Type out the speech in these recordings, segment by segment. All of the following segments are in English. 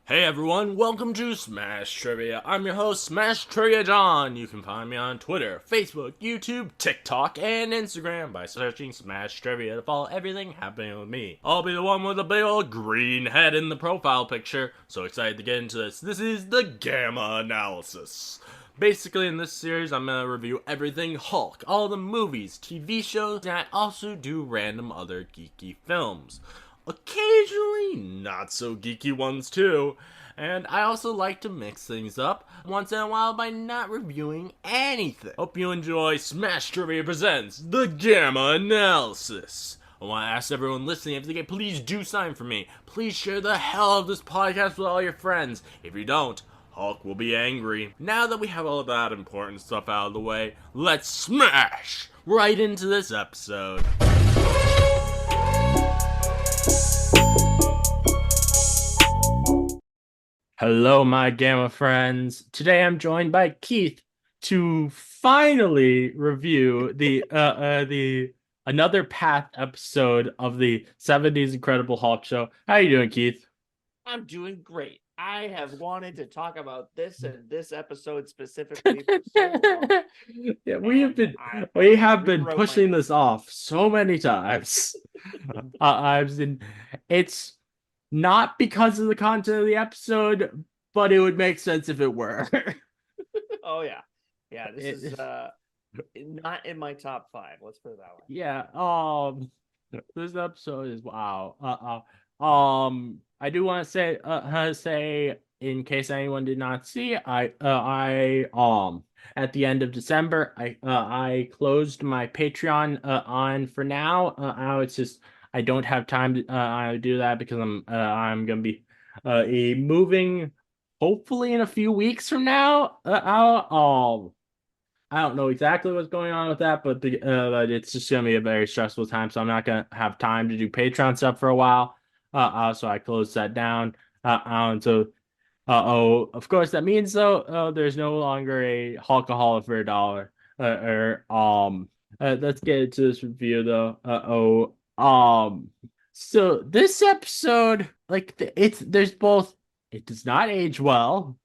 Hey everyone, welcome to Smash Trivia. I'm your host, Smash Trivia John. You can find me on Twitter, Facebook, YouTube, TikTok, and Instagram by searching Smash Trivia to follow everything happening with me. I'll be the one with the big old green head in the profile picture. So excited to get into this. This is the Gamma Analysis. Basically, in this series, I'm going to review everything Hulk, all the movies, TV shows, and I also do random other geeky films. Occasionally, not so geeky ones too. And I also like to mix things up once in a while by not reviewing anything. Hope you enjoy Smash Trivia Presents The Gamma Analysis. I want to ask everyone listening if they can please do something for me. Please share the hell out of this podcast with all your friends. If you don't, Hulk will be angry. Now that we have all that important stuff out of the way, let's smash right into this episode. Hello, my Gamma friends. Today I'm joined by Keith to finally review the Another Path episode of the 70s Incredible Hulk show. How you doing, Keith? I'm doing great. I have wanted to talk about this and this episode specifically for so long. Yeah, we have been pushing this off so many times. It's not because of the content of the episode, but it would make sense if it were. Oh yeah. Yeah, this is not in my top 5. Let's put it that way. Yeah, this episode is wow. I do want to say in case anyone did not see, I at the end of December, I closed my Patreon on for now. It's just I don't have time to do that because I'm gonna be moving hopefully in a few weeks from now. I don't know exactly what's going on with that, but it's just gonna be a very stressful time, so I'm not gonna have time to do Patreon stuff for a while. So I closed that down. Of course that means though, there's no longer a Hulkaholic for $1. Let's get into this review though. So this episode, there's both. It does not age well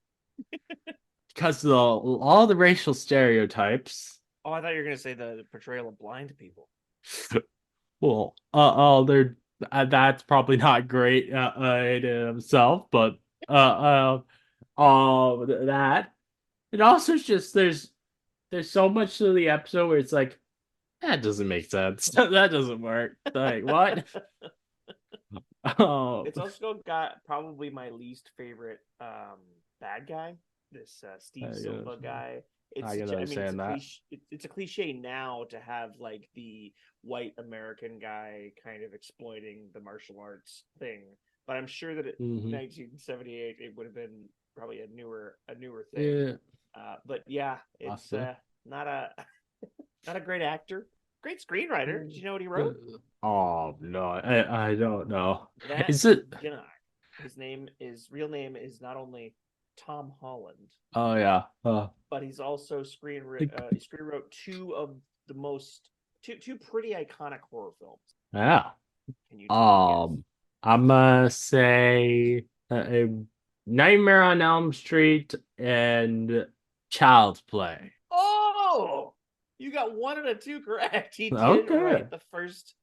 because of all the racial stereotypes. Oh, I thought you were gonna say the portrayal of blind people. Well, they're that's probably not great in himself, but that it also is just there's so much to the episode where it's like that doesn't make sense. That doesn't work. Like what? Oh, It's also got probably my least favorite bad guy, this Steve Silva guy. I can understand that. It's a cliche now to have like the white American guy kind of exploiting the martial arts thing, but I'm sure that in 1978 it would have been probably a newer thing. Yeah. But yeah, it's not a not a great actor. Great screenwriter. Did you know what he wrote? Oh no, I don't know. That Is it? guy. His real name is not only Tom Holland. Oh yeah. But he's also screenwrote two pretty iconic horror films. Yeah. Can you I'm gonna say Nightmare on Elm Street and Child's Play. Oh, you got 1 out of 2 correct. He did write the first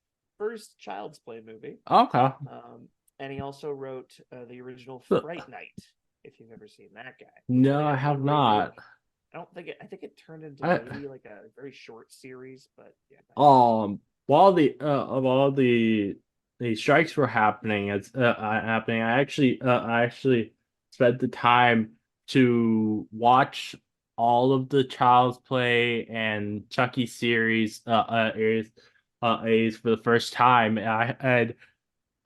Child's Play movie. Okay. And he also wrote the original Fright Night. If you've ever seen that guy. No, I have not. I don't think it. I think it turned into maybe like a very short series, but yeah. While the strikes were happening, I actually spent the time to watch all of the Child's Play and Chucky series for the first time. I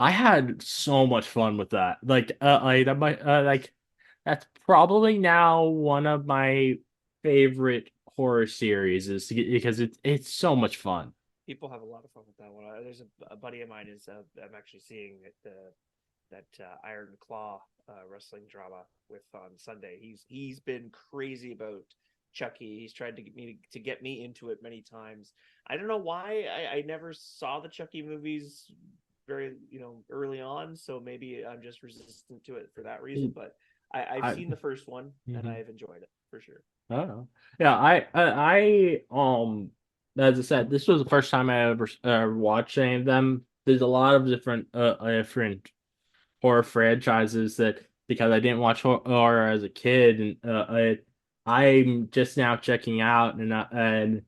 had so much fun with that. That's probably now one of my favorite horror series is because it's so much fun. People have a lot of fun with that one. There's a buddy of mine is I'm actually seeing that Iron Claw wrestling drama with on Sunday. He's been crazy about Chucky. He's tried to get me into it many times. I don't know why I never saw the Chucky movies very early on, so maybe I'm just resistant to it for that reason. But I've I seen the first one and mhm. I've enjoyed it for sure. Oh yeah, as I said, this was the first time I ever watched any of them. There's a lot of different horror franchises that because I didn't watch horror as a kid, and I'm just now checking out, and I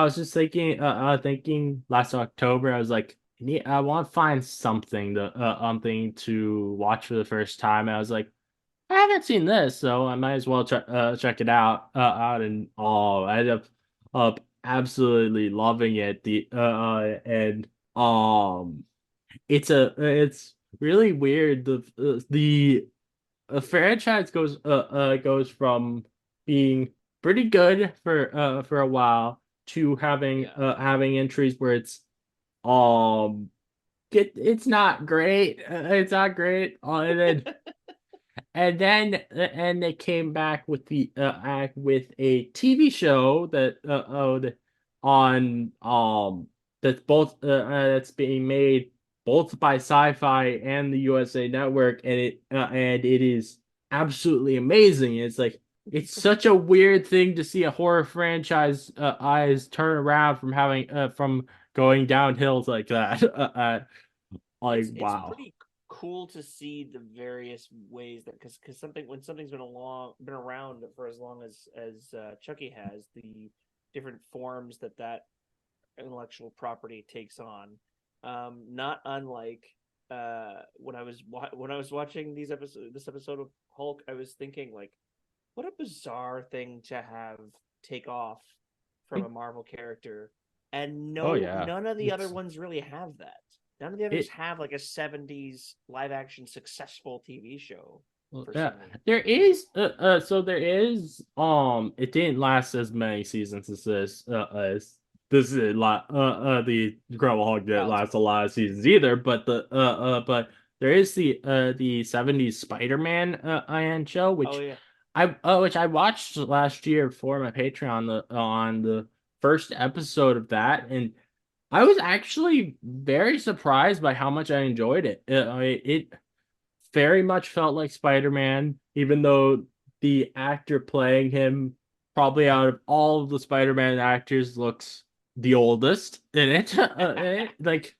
was just thinking last October, I was like, I want to find something to watch for the first time. And I was like, I haven't seen this, so I might as well check it out, and I ended up absolutely loving it. And um, it's really weird. The franchise goes from being pretty good for a while to having Yeah. having entries where um it's not great. It's not great. And they came back with the act with a TV show that on that's being made both by Sci-Fi and the USA Network, and it is absolutely amazing. It's like it's such a weird thing to see a horror franchise eyes turn around from going downhill like that. Like It's wow. pretty cool to see the various ways that because something's been around for as long as Chucky has, the different forms that intellectual property takes on. Not unlike when I was watching this episode of Hulk, I was thinking like, what a bizarre thing to have take off from a Marvel character, and Oh yeah. none of the other It's ones really have that. None of the others it have like a '70s live action successful TV show Well, for yeah, some reason. there is it didn't last as many seasons as this is the Incredible Hulk didn't Wild last a Season. lot of seasons either, but there is the 70s Spider-Man show Oh yeah. which I watched last year for my Patreon on the first episode of that, and I was actually very surprised by how much I enjoyed it. It very much felt like Spider-Man, even though the actor playing him, probably out of all of the Spider-Man actors, looks the oldest in it. Like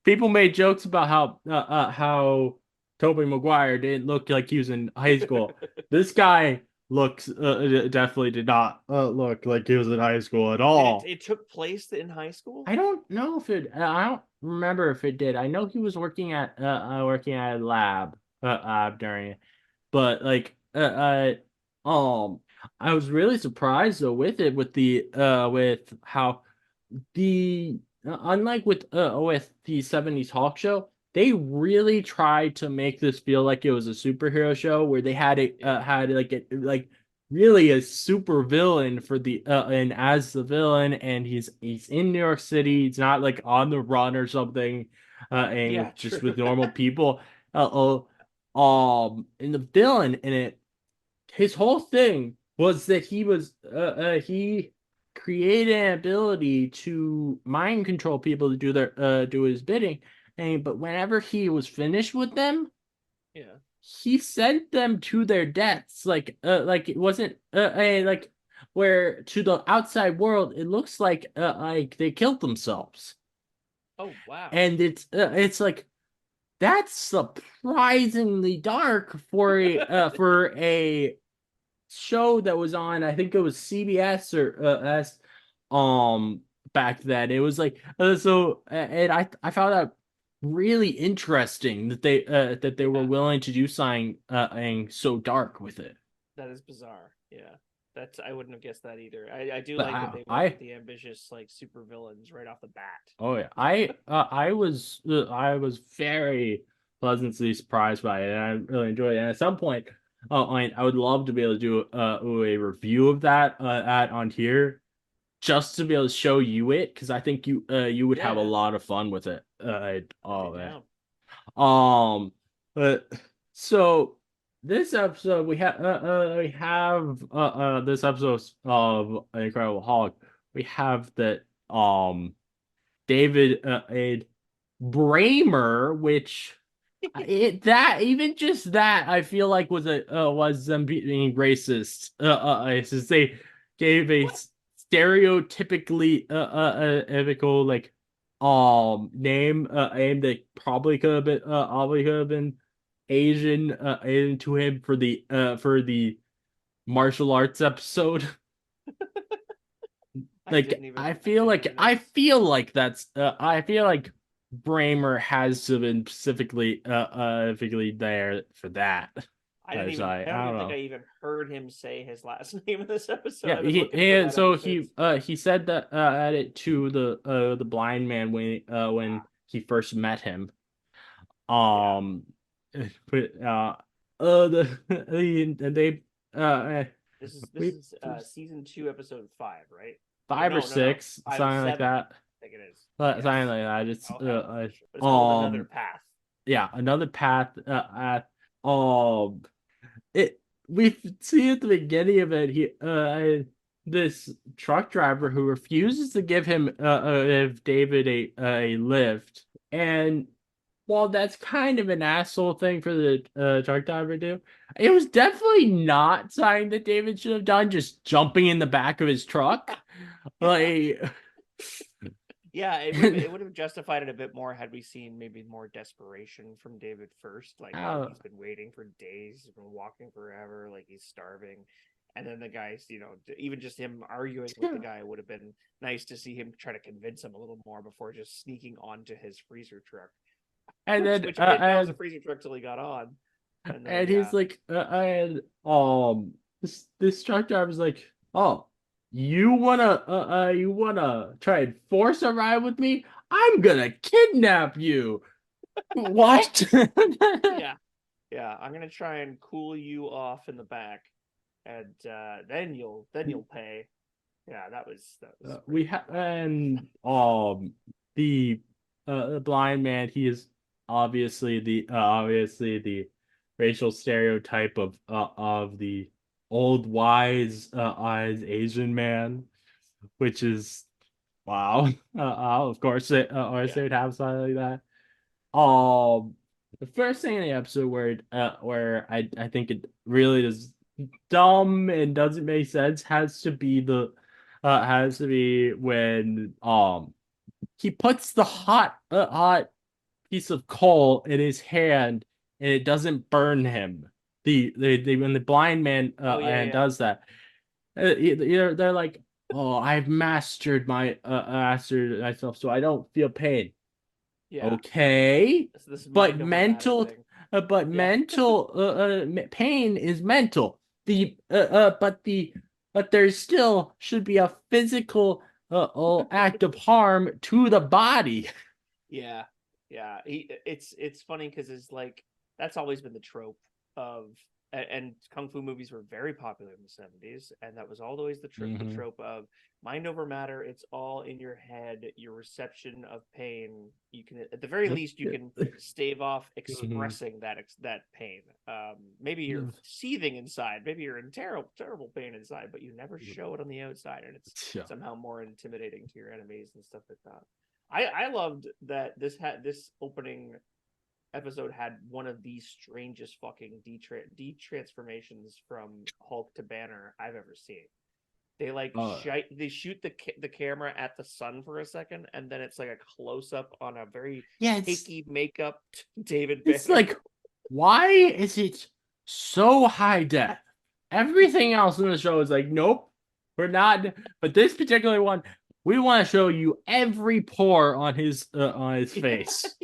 people made jokes about how Tobey Maguire didn't look like he was in high school. This guy looks definitely did not look like he was in high school at Did it all. it took place in high school? I don't know if it. I don't remember if it did. I know he was working at a lab during it, but I was really surprised though with it with how unlike with the 70s talk show, they really tried to make this feel like it was a superhero show where they Yeah. had like really a super villain for the and as the villain, and he's in New York City. He's not like on the run or something and Yeah, with just true. with normal people. And the villain in it, his whole thing was that he created an ability to mind control people to do his bidding, and but whenever he was finished with them, Yeah. he sent them to their deaths. Like it wasn't like where to the outside world it looks like they killed themselves, Oh wow. and it's like that's surprisingly dark for a show that was on, I think it was CBS or S back then. It was like and I found that really interesting that they were Yeah. willing to do something so dark with it. That is bizarre. Yeah. That's I wouldn't have guessed that either. I do But like that they went with I the ambitious like super villains right off the bat. oh yeah, I was very pleasantly surprised by it, and I really enjoyed it. And at some point, I would love to be able to do a review of that at on here, just to be able to show you it, because I think you would have a Yeah, lot of fun with it. I'd be Oh man. down. But so this episode we have this episode of Incredible Hulk. We have that David and Bramer, which even just that I feel like was them being racist. Since they gave a What? stereotypically ethical like name and that probably could have been Asian to him for the martial arts episode. Like I didn't even know. I feel like Bramer has to have been specifically there for that. I don't I don't even think I know. even heard him say his last name in this episode. Yeah, I've been looking for that so ever since. he said that at it to the blind man when Ah, he first met him. yeah. Um, but and they This we is season 2, episode 5, right? Or 5 or 6 5 and something like 7. that. I think it is. Something Yes. like that. It's I'll have to watch it. But it's called Another Path. yeah, another path um it we see at the beginning of it this truck driver who refuses to give him if David a lift, and while that's kind of an asshole thing for the truck driver to do, it was definitely not something that David should have done, just jumping in the back of his truck. Yeah. Like Yeah, it would have justified it a bit more had we seen maybe more desperation from David first. Like, oh, uh, he's been waiting for days, he's been walking forever, like he's starving. And then the guy's, even just him arguing with the guy would have been nice to see him try to convince him a little more before just sneaking onto his freezer truck, and which, then which he didn't know was a freezer truck till he got on. And then, and yeah, he's like, and this truck driver's like, oh, you wanna try and force a ride with me? I'm gonna kidnap you. What? yeah, yeah. I'm gonna try and cool you off in the back, and then you'll pay. Yeah, that was We pretty have wild. and the the blind man. He is obviously the racial stereotype of the old wise eyes Asian man, which is wow. Of course Yeah, they would have something like that. The first thing in the episode where I think it really is dumb and doesn't make sense has to be when he puts the hot piece of coal in his hand and it doesn't burn him. When the blind man oh yeah, and yeah, does that, they're like, oh, I've mastered myself, so I don't feel pain. yeah. Okay, This but mind over matter mental, thing. Yeah, pain is mental. But there still should be a physical act of harm to the body. yeah, yeah. It's funny because it's like that's always been the trope of and kung fu movies were very popular in the 70s, and that was always the Hmm. trope of mind over matter. It's all in your head. Your reception of pain, you can at the very least you can stave off Hmm. expressing that pain. Maybe you're seething inside, maybe you're in terrible pain inside, but you never show it on the outside, and it's Yeah. somehow more intimidating to your enemies and stuff like that. I loved that this opening episode had one of the strangest fucking de-transformations from Hulk to Banner I've ever seen. They Uh, they shoot the camera at the sun for a second, and then it's like a close up on a very yeah, cakey makeup David it's Banner. like, why is it so high def? Everything else in the show is like, nope, we're not. But this particular one, we want to show you every pore on his face.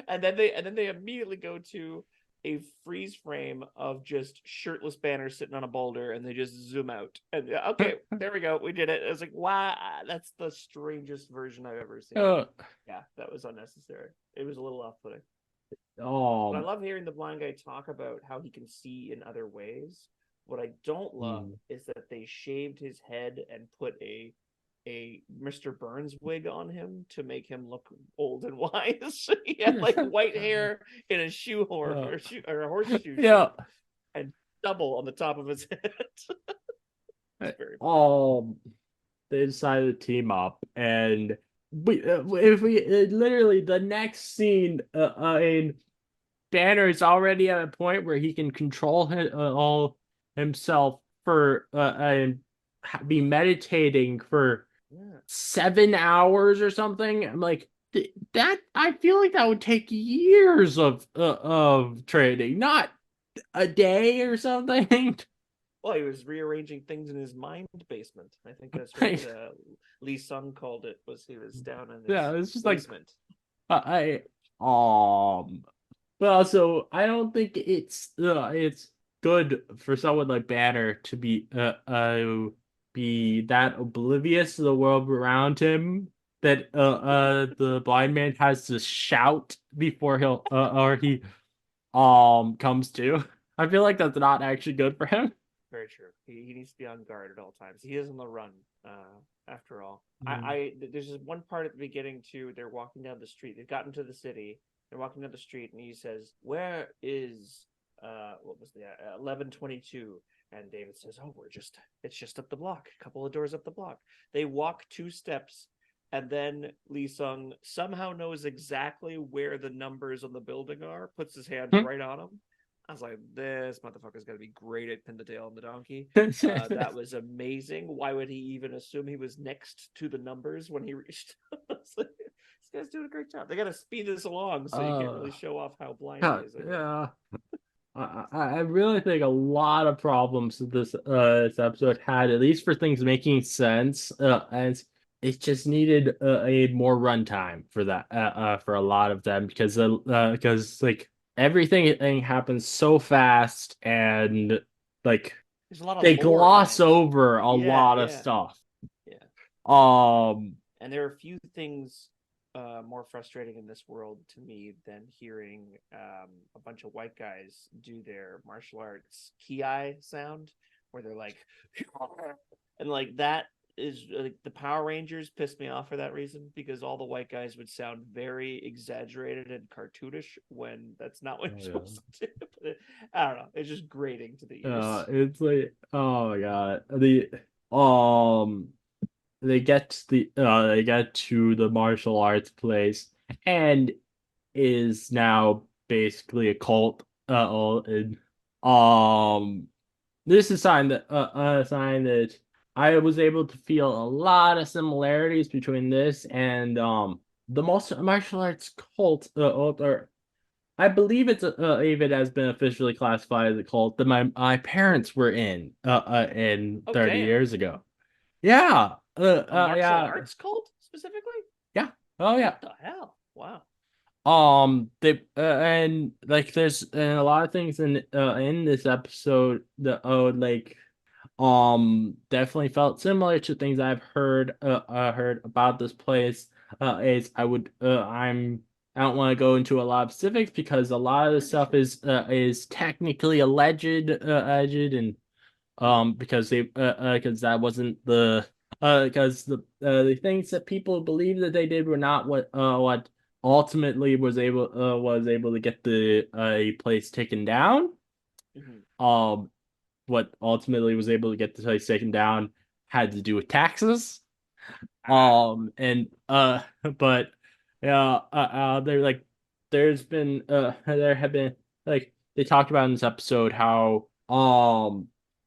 And then they immediately go to a freeze frame of just shirtless Banner sitting on a boulder, and they just zoom out. And okay, there we go, we did it. It was like, wow, that's the strangest version I've ever seen. Uh, Yeah, that was unnecessary. It was a little off-putting. But I um, love hearing the blind guy talk about how he can see in other ways. What I don't love mm, is that they shaved his head and put a Mr. Burns wig on him to make him look old and wise. He had like white hair in a shoehorn uh, or a horseshoe yeah. shape and stubble on the top of his head. It's very funny. Um, they decided to team up, and if we literally the next scene, in Banner is already at a point where he can control all himself for and be meditating for Yeah. 7 hours or something. I'm like that. I feel like that would take years of training, not a day or something. Well, he was rearranging things in his mind basement. I think that's what Like, Lee Sung called it. Was he was down in yeah, his it's just like basement. I But also, I don't think it's good for someone like Banner to be that oblivious to the world around him that the blind man has to shout before he'll or he comes to. I feel like that's not actually good for him. Very true. He needs to be on guard at all times. He is on the run. After all, Mm. there's just one part at the beginning too. They're walking down the street. They've gotten to the city. They're walking down the street, and he says, "Where is what was the 1122?" And David says, "Oh, it's just up the block, a couple of doors up the block." They walk 2 steps, and then Lee Sung somehow knows exactly where the numbers on the building are. Puts his hand right on them. I was like, this motherfucker's gonna be great at pin the tail on the donkey. That was amazing. Why would he even assume he was next to the numbers when he reached? Like, this guy's doing a great job. They gotta speed this along so you can't uh, really show off how blind he yeah, is. I think. yeah. I really think a lot of problems that this episode had, at least for things making sense, and it just needed a more runtime for that for a lot of them because like everything happens so fast and like There's a lot of they lore in gloss it. over a Yeah, lot of yeah, stuff. yeah. Um, And there are a few things more frustrating in this world to me than hearing a bunch of white guys do their martial arts ki sound, where they're like, and like that is like the Power Rangers pissed me off for that reason because all the white guys would sound very exaggerated and cartoonish when that's not what you're yeah. supposed to do. But I don't know. It's just grating to the ears. It's like, oh my God, um. They get to the martial arts place and is now basically a cult. And um, this is a sign that I was able to feel a lot of similarities between this and the most martial arts cult. Or I believe it has been officially classified as a cult that my parents were in Oh 30 damn! years ago. Yeah. A martial Yeah. arts cult specifically? Yeah. Oh yeah. What the hell? Wow. They and like there's a lot of things in this episode that like definitely felt similar to things I've heard about this place. Is I would I don't want to go into a lot of specifics because a lot of this stuff Sure. is technically alleged and because they because that wasn't the because the things that people believe that they did were not what ultimately was able to get the place taken down. Mm-hmm. um what ultimately was able to get the place taken down had to do with taxes. Ah. And but yeah, they're like there have been like they talked about in this episode how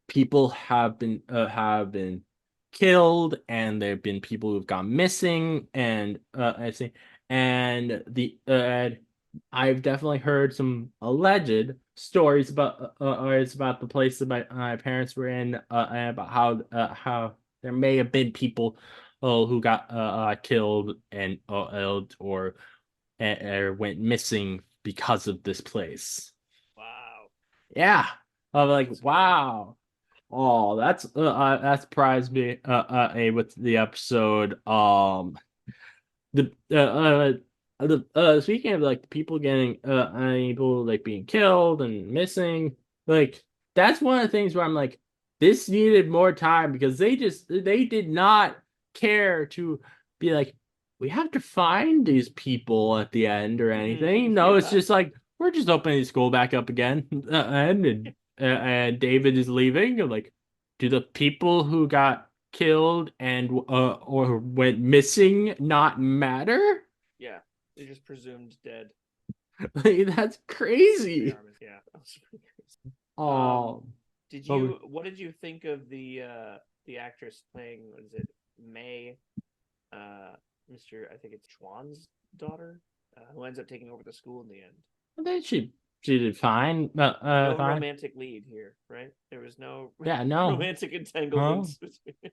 people have been killed and there have been people who've gone missing and I see and the I've definitely heard some alleged stories about the place that my parents were in and about how there may have been people who got killed and or went missing because of this place. Wow. Yeah, I'm like, That's great. wow. Oh, that surprised me with the episode. The speaking of like people getting people like being killed and missing, like that's one of the things where I'm like, this needed more time because they did not care to be like, we have to find these people at the end or anything. No, it's Yeah. just like we're just opening school back up again, and David is leaving. I'm like, do the people who got killed and or went missing not matter? Yeah, they just presumed dead. Like, that's crazy. Yeah, that was pretty crazy. Oh, What did you think of the actress playing, what is it, May, Mr. I think it's Chuan's daughter, who ends up taking over the school in the end? I think she did fine. No Fine. romantic lead here, right? There was no No. romantic entanglements between her.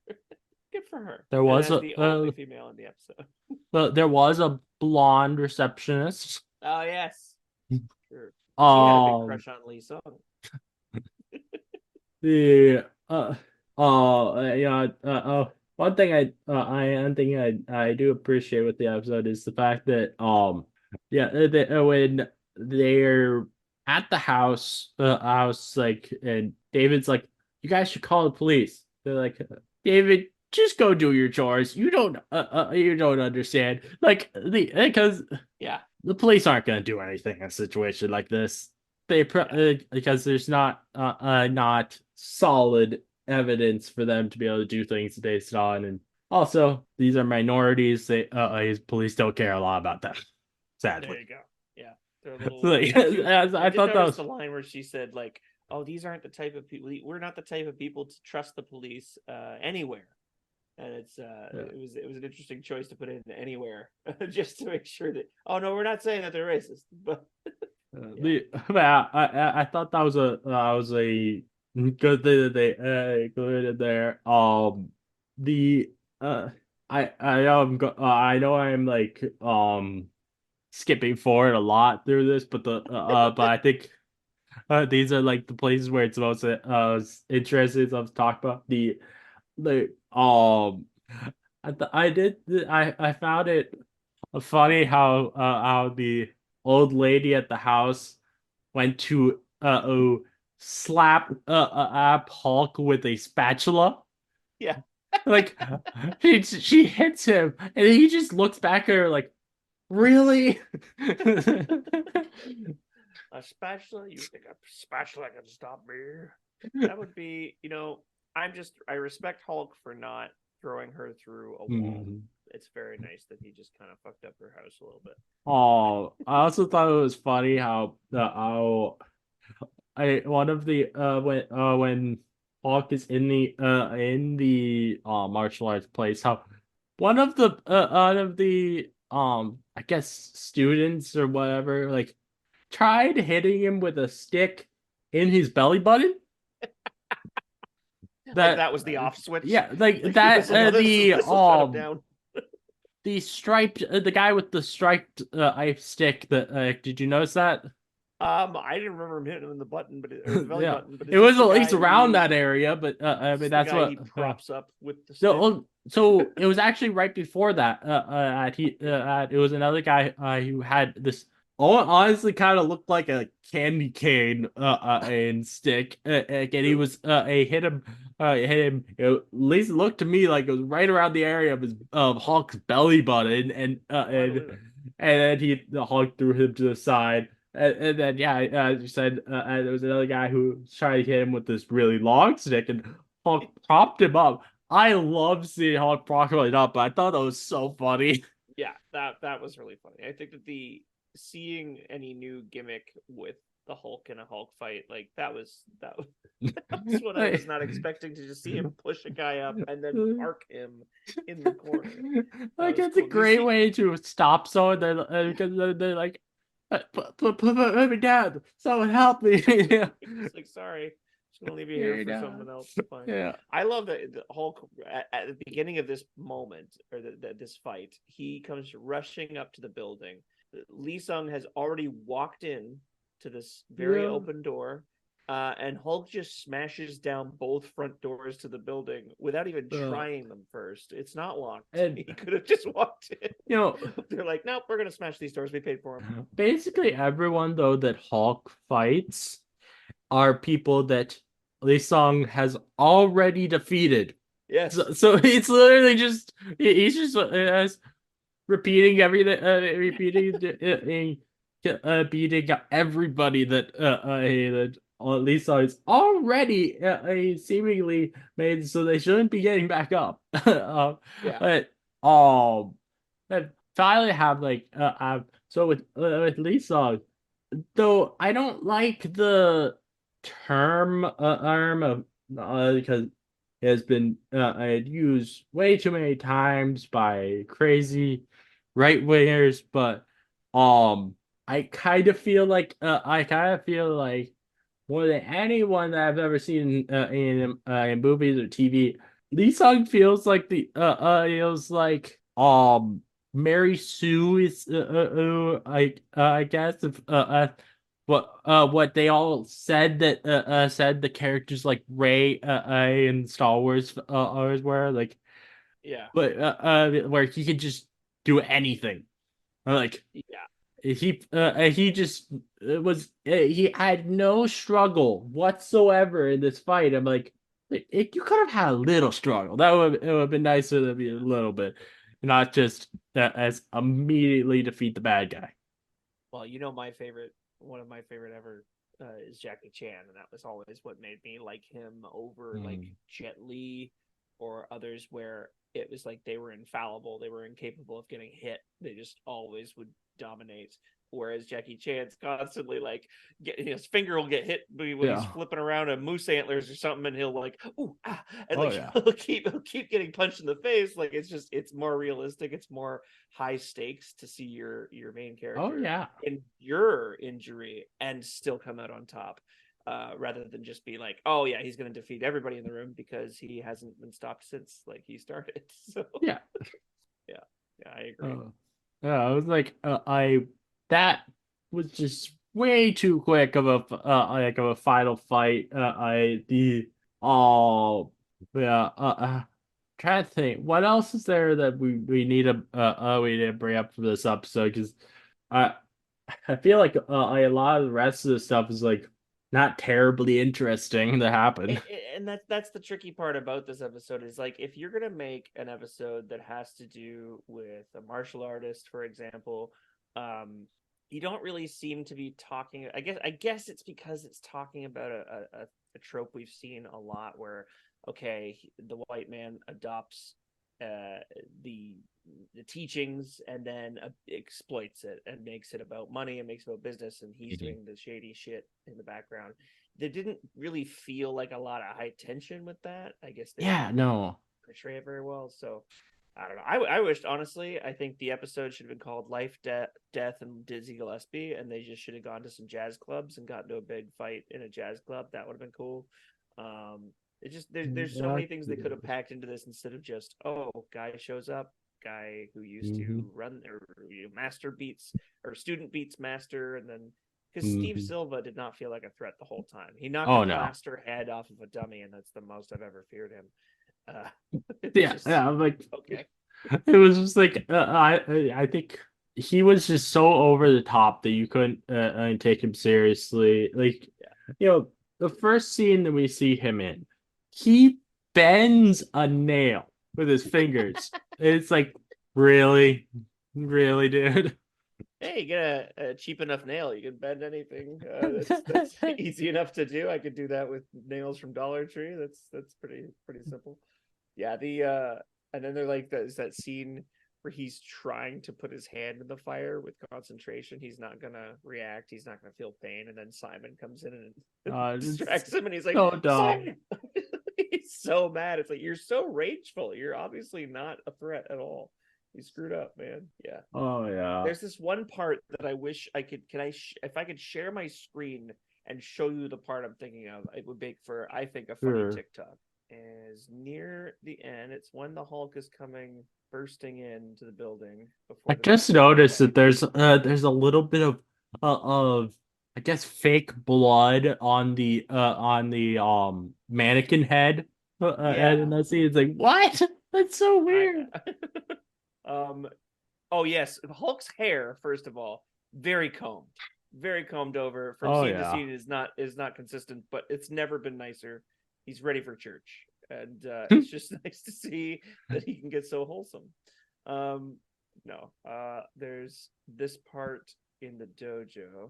Good for her. There was and as the only female in the episode. But there was a blonde receptionist. Oh yes, sure. She had a big crush on Lee Sung. The yeah one thing I do appreciate with the episode is the fact that when they're at the house like, and David's like, you guys should call the police. They're like, David, just go do your chores. You don't understand, like, because the police aren't going to do anything in a situation like this. Because there's not solid evidence for them to be able to do things based on, and also these are minorities. Police don't care a lot about that. Sadly, there you go. Yeah, they're a little. I thought that was the line where she said, like, "Oh, these aren't the type of people. We're not the type of people to trust the police anywhere." And it was an interesting choice to put in anywhere, just to make sure that. Oh no, we're not saying that they're racist, but. I thought that was a good thing that they included there. I know I'm like skipping forward a lot through this, but but I think these are like the places where it's most interesting to talk about I found it funny how the old lady at the house went to slap Hulk with a spatula. Yeah. Like, she hits him and he just looks back at her like, really? A spatula? You think a spatula can stop me? That would be, I respect Hulk for not throwing her through a wall. It's very nice that he just kind of fucked up her house a little bit. Oh, I also thought it was funny how one of the when Hawk is in the martial arts place, how one of the I guess students or whatever, like, tried hitting him with a stick in his belly button. That was the off switch. Yeah, like that. The striped, the guy with the striped ice stick. Did you notice that? I didn't remember him hitting him in the button, but the belly button. But it was at least around that area. But I mean, that's what he props up with the stick. So it was actually right before that. It was another guy who had this. Honestly, kind of looked like a candy cane and stick. And he was hit him. At least it looked to me like it was right around the area of his Hulk's belly button, and then the Hulk threw him to the side. And then, as you said, there was another guy who tried to hit him with this really long stick, and Hulk propped him up. I love seeing Hulk prop him up, but I thought that was so funny. Yeah, that was really funny. I think that seeing any new gimmick with the Hulk in a Hulk fight, like that was what I was not expecting, to just see him push a guy up and then park him in the corner. Like, it's cool. A great way to stop someone. Because they're like, put me down. Someone help me. It's like, sorry, just gonna leave you here for someone else. Fine. Yeah, I love that the Hulk at the beginning of this moment, or this fight, he comes rushing up to the building. Lee Sung has already walked in to this very open door, and Hulk just smashes down both front doors to the building without even trying them first. It's not locked. And he could have just walked in. They're like, nope, we're gonna smash these doors. We paid for them. Basically, everyone though that Hulk fights are people that Lee Sung has already defeated. Yes. So it's literally just he's just repeating everything, beating everybody that Lee Sung is already seemingly made so they shouldn't be getting back up. Yeah. But but finally have like so with Lee Sung, though I don't like the term of because it has been used way too many times by crazy right wingers, but I kind of feel like more than anyone that I've ever seen in movies or TV, Lee Sung feels like the feels like Mary Sue is I guess if what they all said that said the characters like Ray in Star Wars always were like, Yeah. but where he could just do anything. Like Yeah. he just he had no struggle whatsoever in this fight. I'm like, you could have had a little struggle. It would have been nicer to be a little bit, not just as immediately defeat the bad guy. Well, one of my favorite ever is Jackie Chan, and that was always what made me like him over like Mm. Jet Li or others, where it was like they were infallible, they were incapable of getting hit, they just always would dominate. Whereas Jackie Chan's constantly like his finger will get hit when he's Yeah. flipping around a moose antlers or something, and he'll like ooh ah, and Oh like yeah. he'll keep getting punched in the face. Like it's more realistic, it's more high stakes to see your main Oh character yeah. endure injury and still come out on top, rather than just be like, oh yeah, he's going to defeat everybody in the room because he hasn't been stopped since like he started. So Yeah. yeah, yeah, I agree. Uh, yeah. I was like, I that was just way too quick of a final fight. I the oh yeah. Trying to think what else is there that we need to bring up for this episode because I I feel like a lot of the rest of the stuff is like not terribly interesting to happen. And that's the tricky part about this episode is like if you're gonna make an episode that has to do with a martial artist, for example, um, you don't really seem to be talking. I guess it's because it's talking about a trope we've seen a lot where okay, the white man adopts uh, the the teachings and then exploits it and makes it about money and makes it about business, and he's Mhm. doing the shady shit in the background. There didn't really feel like a lot of high tension with that. I guess they Yeah, didn't no. portray it very well. So I don't know. I wished honestly. I think the episode should have been called "Life, Death, and Dizzy Gillespie," and they just should have gone to some jazz clubs and got into a big fight in a jazz club. That would have been cool. It just there's so Yeah. many things they could have packed into this instead of just guy shows up, guy who used Hmm. to run or master beats or student beats master, and then because Steve Hmm. Silva did not feel like a threat the whole time. He knocked a Oh no. plaster head off of a dummy, and that's the most I've ever feared him. It's Yeah, just yeah. I'm like, okay. it was just like I think he was just so over the top that you couldn't take him seriously. Like, Yeah. the first scene that we see him in, he bends a nail with his fingers. It's like, really, really, dude. Hey, you get a cheap enough nail, you can bend anything. That's easy enough to do. I could do that with nails from Dollar Tree. That's pretty simple. Yeah, the and then they're like there's that scene where he's trying to put his hand in the fire with concentration. He's not gonna react. He's not gonna feel pain. And then Simon comes in and It's distracts him, and he's like, so dumb. Simon. He's so mad. It's like you're so rageful. You're obviously not a threat at all. You screwed up, man. Yeah. Oh yeah. There's this one part that I wish I could. Can I? If I could share my screen and show you the part I'm thinking of, it would make for I think a funny Sure. TikTok. Is near the end. It's when the Hulk is coming bursting into the building I before the big just final noticed that fight. there's a little bit of I guess fake blood on the mannequin head and Yeah, in that scene. It's like, what? That's so I. weird. um. Oh yes, Hulk's hair. First of all, very combed over from Oh scene to yeah. scene. Is not consistent, but it's never been nicer. He's ready for church, and it's just nice to see that he can get so wholesome. Um, no, there's this part in the dojo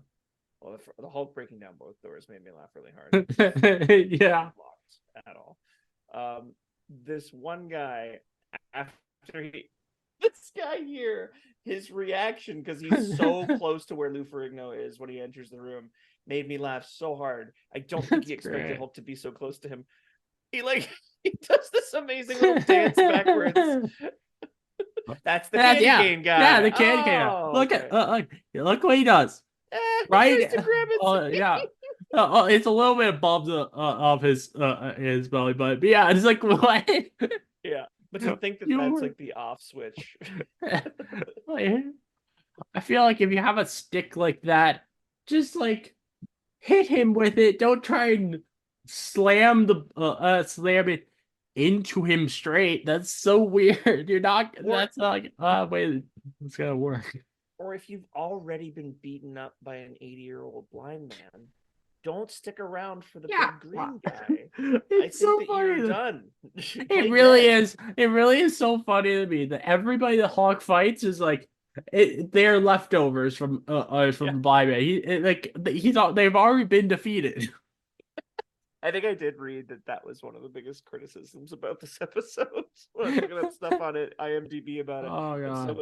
Well, the Hulk breaking down both doors made me laugh really hard. Yeah. Locked at all. This one guy, after he, this guy here, his reaction, because he's so close to where Lou Ferrigno is when he enters the room, made me laugh so hard. I don't think he expected great. Hulk to be so close to him. He he does this amazing little dance backwards. That's the candy cane guy. Yeah, the candy cane guy. Look okay. at look what he does. Right? He tries to grab it. Yeah. It's a little bit above the of his belly button. But yeah, it's like what? Yeah. But to think that that's like the off switch. I feel like if you have a stick like that, just like hit him with it. Don't try and slam it into him straight. That's so weird. That's not way it's gonna work. Or if you've already been beaten up by an 80-year-old blind man, don't stick around for the big green guy. It's so funny. You're done. It really is. It really is so funny to me that everybody that Hawk fights is like they're leftovers from the blind man. They've already been defeated. I think I did read that was one of the biggest criticisms about this episode. When I was looking at stuff on it, IMDb about it. Oh god. A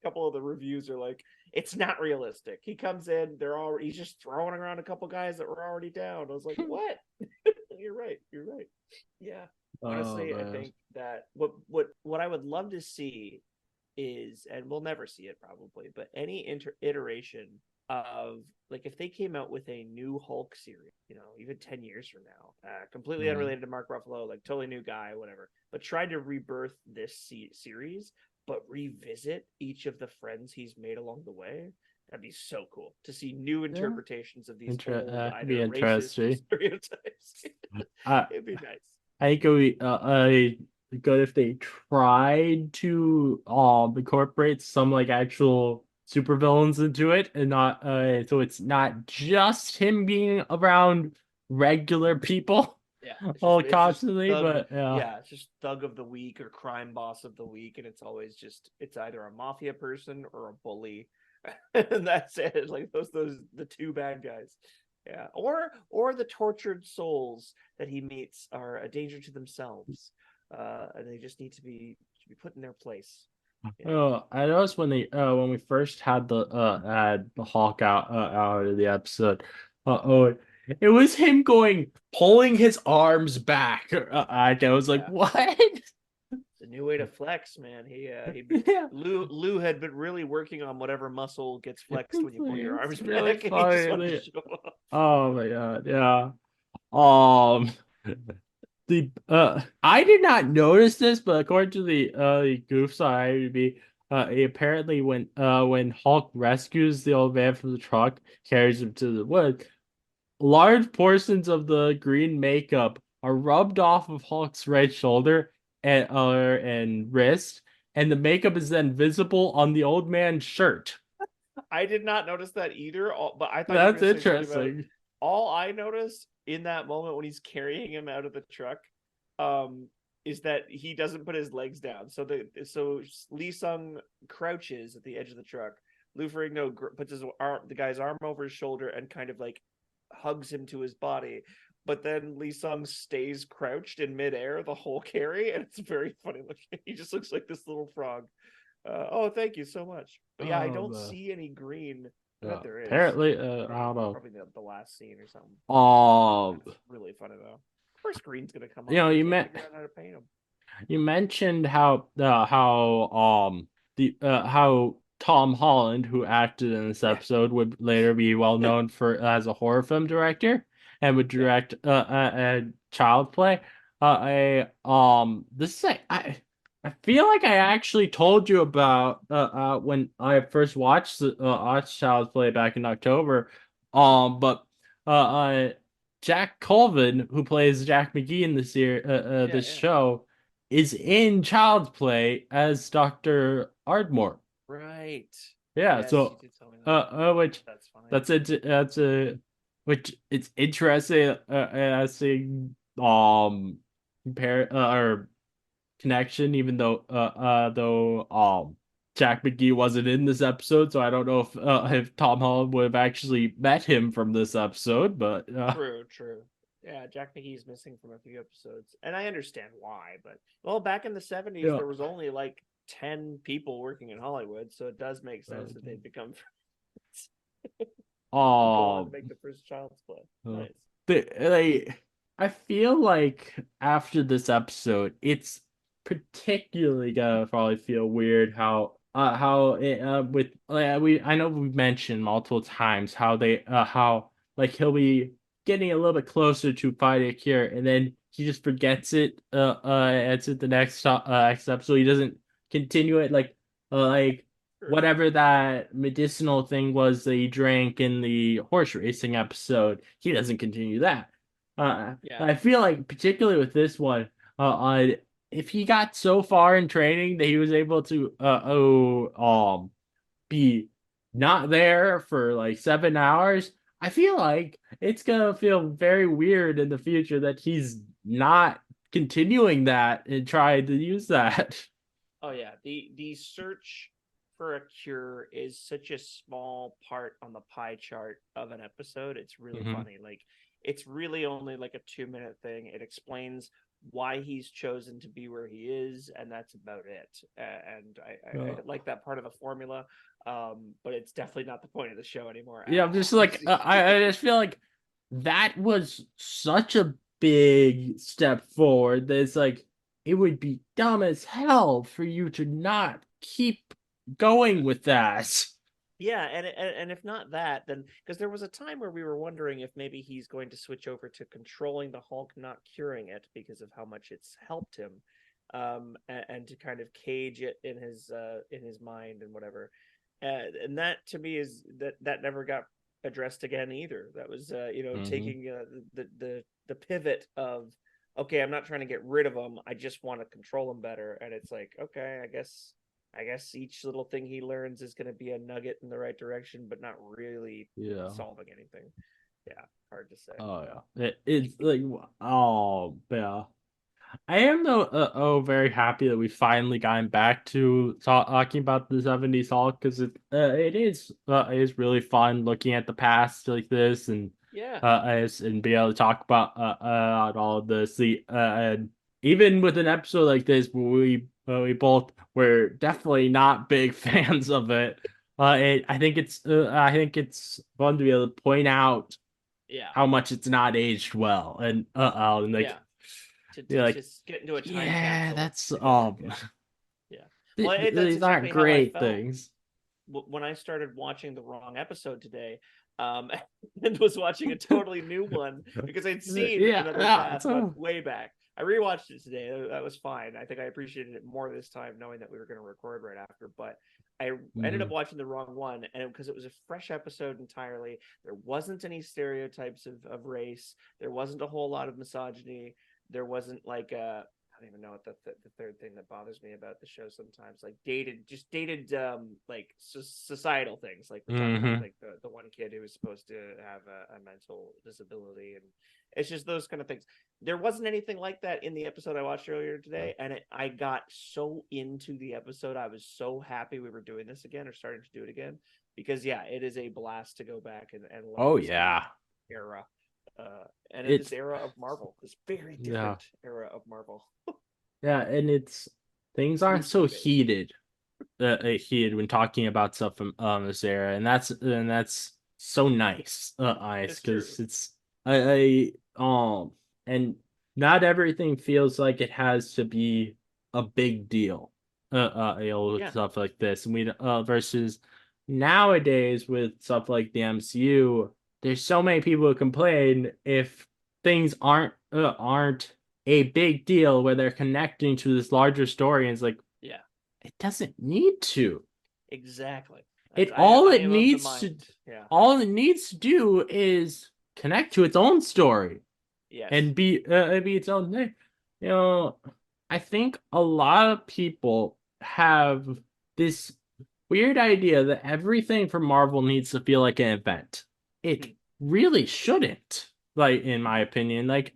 couple of the reviews are like, it's not realistic. He comes in, he's just throwing around a couple guys that were already down. I was like, what? You're right. Yeah. Honestly, I think that what I would love to see is, and we'll never see it probably, but any iteration of, like, if they came out with a new Hulk series, even 10 years from now, completely unrelated to Mark Ruffalo, like totally new guy, whatever, but tried to rebirth this series, but revisit each of the friends he's made along the way. That'd be so cool to see new interpretations of these old, be interesting stereotypes. It'd be nice. I think it would be good if they tried to incorporate some like actual supervillains into it, and not so it's not just him being around regular people. Yeah, constantly, but it's just thug of the week or crime boss of the week, and it's always it's either a mafia person or a bully, and that's it. Like those the two bad guys. Yeah, or the tortured souls that he meets are a danger to themselves, and they just need to be put in their place. I noticed when we first had the Hawk out of the episode, it was him pulling his arms back. I was like, what? It's a new way to flex, man. Lou had been really working on whatever muscle gets flexed when you pull your arms really back. Funny. Oh my god, yeah. I did not notice this, but according to the goofs on IMDb, apparently when Hulk rescues the old man from the truck, carries him to the woods, large portions of the green makeup are rubbed off of Hulk's right shoulder and wrist, and the makeup is then visible on the old man's shirt. I did not notice that either, but I thought that's interesting. All I noticed in that moment when he's carrying him out of the truck is that he doesn't put his legs down. So Lee Sung crouches at the edge of the truck. Lou Ferrigno puts the guy's arm over his shoulder and kind of like hugs him to his body. But then Lee Sung stays crouched in midair the whole carry, and it's very funny looking. He just looks like this little frog. Thank you so much. But yeah, I don't see any green. There is. Apparently, I don't know. Probably the last scene or something. It's really funny though. Of course, green's gonna come. You mentioned how Tom Holland, who acted in this episode, would later be well known as a horror film director and would direct a child play. This is I feel like I actually told you about when I first watched Child's Play back in October. But Jack Colvin, who plays Jack McGee in this show, is in Child's Play as Dr. Ardmore. Right. Yeah. Yes, so which that's funny. Which it's interesting compare or connection, even though Jack McGee wasn't in this episode, so I don't know if Tom Holland would have actually met him from this episode. But True. Yeah, Jack McGee's missing from a few episodes, and I understand why. But well, back in the '70s, yeah. there was only like 10 people working in Hollywood, so it does make sense that they'd become friends. Go on to make the first Child's Play. Nice. I feel like after this episode, it's particularly gonna probably feel weird how with I know we've mentioned multiple times how how like he'll be getting a little bit closer to finding a cure, and then he just forgets it. It's at the next episode. He doesn't continue it like whatever that medicinal thing was that he drank in the horse racing episode. He doesn't continue that. I feel like particularly with this one, if he got so far in training that he was able to be not there for like 7 hours, I feel like it's gonna feel very weird in the future that he's not continuing that and trying to use that. Oh yeah, the search for a cure is such a small part on the pie chart of an episode. It's really funny. Like it's really only like a 2-minute thing. It explains why he's chosen to be where he is, and that's about it. And I like that part of the formula, but it's definitely not the point of the show anymore. Yeah, I'm just like I just feel like that was such a big step forward that it's like it would be dumb as hell for you to not keep going with that. Yeah, and if not that, then because there was a time where we were wondering if maybe he's going to switch over to controlling the Hulk, not curing it, because of how much it's helped him, and to kind of cage it in his mind and whatever. And that to me is that never got addressed again either. That was taking the pivot of, okay, I'm not trying to get rid of him, I just want to control him better. And it's like, okay, I guess each little thing he learns is going to be a nugget in the right direction, but not really solving anything. Yeah, hard to say. Oh yeah, it's like yeah. I am though very happy that we finally gotten back to talking about the '70s Hulk, because it is really fun looking at the past like this and and be able to talk about all of this. And even with an episode like this where we both were definitely not big fans of it. I think it's fun to be able to point out how much it's not aged well, and like to just get into a time capsule. That's yeah. Well, that's these exactly aren't great how I felt things. when I started watching the wrong episode today, and was watching a totally new one because I'd seen another path way back. I rewatched it today. That was fine. I think I appreciated it more this time, knowing that we were going to record right after. But I ended up watching the wrong one, and because it was a fresh episode entirely, there wasn't any stereotypes of race. There wasn't a whole lot of misogyny. There wasn't like I don't even know what the third thing that bothers me about the show sometimes, like dated like societal things, like we're talking about like the one kid who was supposed to have a mental disability, and it's just those kind of things. There wasn't anything like that in the episode I watched earlier today, and I got so into the episode. I was so happy we were doing this again, or starting to do it again, because it is a blast to go back and learn era. And in this era of Marvel, this very different era of Marvel. And things aren't so heated when talking about stuff from this era, and that's so nice, because it's and not everything feels like it has to be a big deal, stuff like this, and we versus nowadays with stuff like the MCU. There's so many people who complain if things aren't a big deal where they're connecting to this larger story, and it's like, it doesn't need to. Exactly. All it needs to do is connect to its own story. And be its own thing. I think a lot of people have this weird idea that everything from Marvel needs to feel like an event. It really shouldn't, like, in my opinion. Like,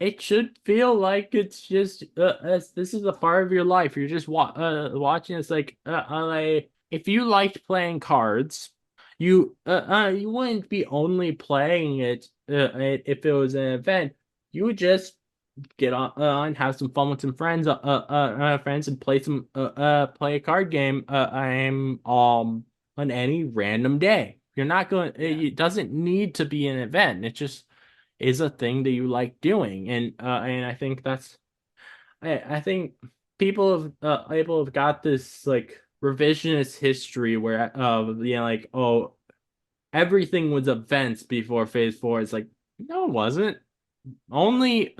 it should feel like it's just this is a part of your life. You're just watching. It's like if you liked playing cards, you wouldn't be only playing it if it was an event. You would just get on, have some fun with some friends and play a card game on any random day. You're not going. Yeah. It doesn't need to be an event. It just is a thing that you like doing, and I think I think people have got this like revisionist history where like, oh, everything was events before Phase 4. It's like, no, it wasn't. Only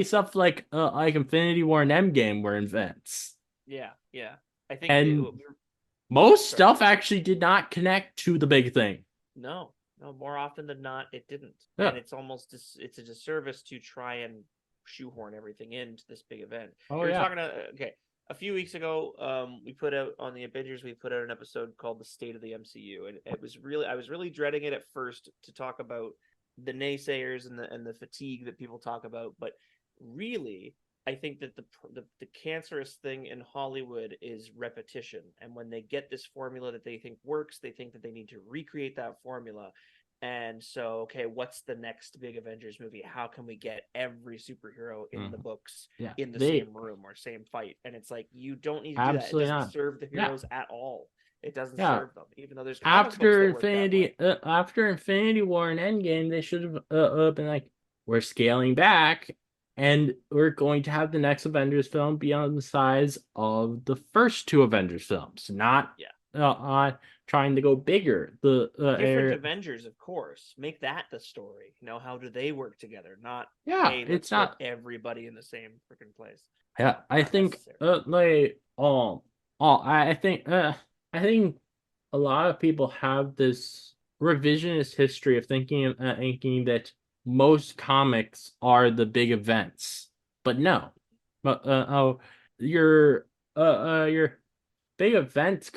stuff like Infinity War and Endgame were events, Yeah, yeah. I think and most sorry. stuff actually did not connect to the big thing. No, more often than not, it didn't. Yeah. And it's a disservice to try and shoehorn everything into this big event. Oh, we were yeah. talking a few weeks ago, we put out on the Abingers, we put out an episode called "The State of the MCU," and I was really dreading it at first to talk about the naysayers and the fatigue that people talk about, but really, I think that the cancerous thing in Hollywood is repetition. And when they get this formula that they think works, they think that they need to recreate that formula. And so, okay, what's the next big Avengers movie? How can we get every superhero in the books in the same room or same fight? And it's like, you don't need to do that. It doesn't serve the heroes at all. It doesn't serve them, even though there's after Infinity War and Endgame, they should have been like, we're scaling back, and we're going to have the next Avengers film be on the size of the first two Avengers films, not trying to go bigger. The different Avengers, of course, make that the story. You know, how do they work together? Not hey, let's get everybody in the same freaking place. Yeah, I think I think a lot of people have this revisionist history of thinking that most comics are the big events, but no, your big event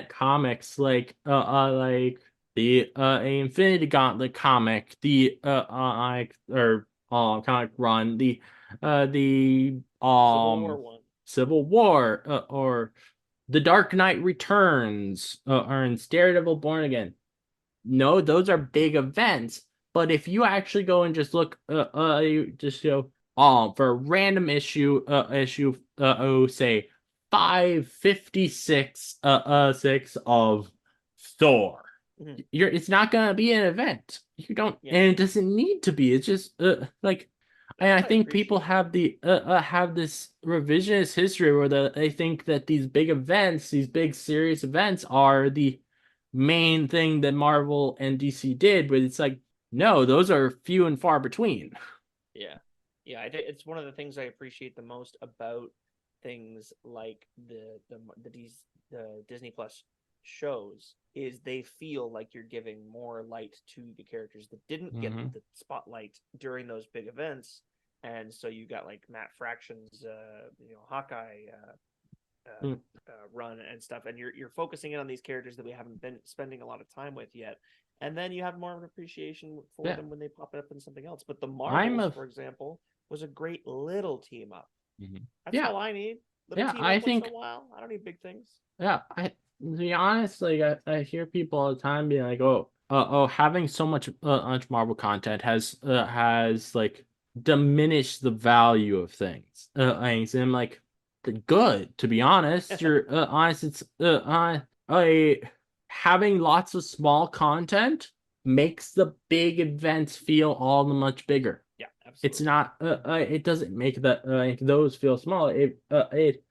comics like the Infinity Gauntlet comic, the comic run, the Civil War or The Dark Knight Returns or in Daredevil Born Again. No, those are big events. But if you actually go and just look, you just go for a random issue, say 556 6 of Thor. Mm-hmm. It's not gonna be an event. You don't, and it doesn't need to be. It's just like. And I think people have have this revisionist history where they think that these big events, these big serious events, are the main thing that Marvel and DC did, but it's like, no, those are few and far between. Yeah. I think it's one of the things I appreciate the most about things like the Disney Plus shows is they feel like you're giving more light to the characters that didn't get the spotlight during those big events. And so you got like Matt Fraction's Hawkeye run and stuff, and you're focusing in on these characters that we haven't been spending a lot of time with yet, and then you have more of an appreciation for them when they pop up in something else. But the Marvels, for example, was a great little team up. That's all I need. Little team up once in a while. I don't need big things. Yeah, to be honest, like I hear people all the time being like, having so much Marvel content has like diminished the value of things. And I'm like, good, to be honest. You're honest. It's having lots of small content makes the big events feel all the much bigger. Yeah, absolutely. It's not. It doesn't make those feel small. It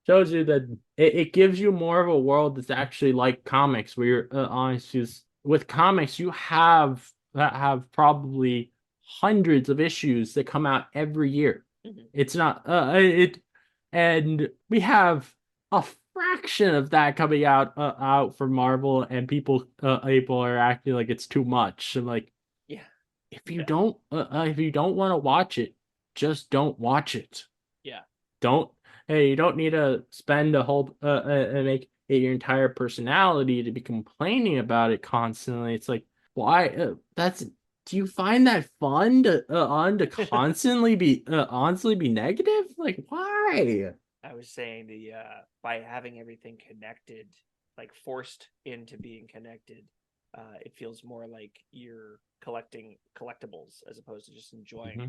shows you that it gives you more of a world that's actually like comics, where you're honest. With comics, you have probably hundreds of issues that come out every year. It's not and we have a fraction of that coming out for Marvel, and people are acting like it's too much. And like, if you don't want to watch it, just don't watch it. You don't need to spend a whole and make it your entire personality to be complaining about it constantly. It's like, why? do you find that fun to constantly be negative? Like, why? I was saying the by having everything connected, like forced into being connected, it feels more like you're collecting collectibles as opposed to just enjoying Mm-hmm.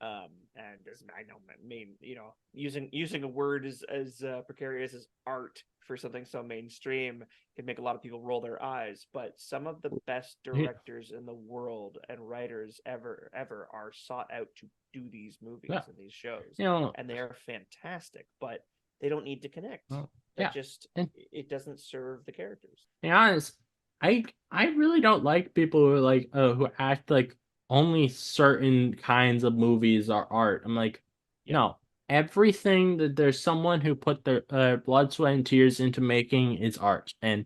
and as I know, using a word as precarious as art for something so mainstream can make a lot of people roll their eyes. But some of the best directors in the world and writers ever are sought out to do these movies Yeah, and these shows, you know, and they are fantastic. But they don't need to connect. well, That yeah. just And it doesn't serve the characters. to be honest, I really don't like people who who act like only certain kinds of movies are art. I'm like, Yeah, no, everything that there's someone who put their blood, sweat, and tears into making is art, and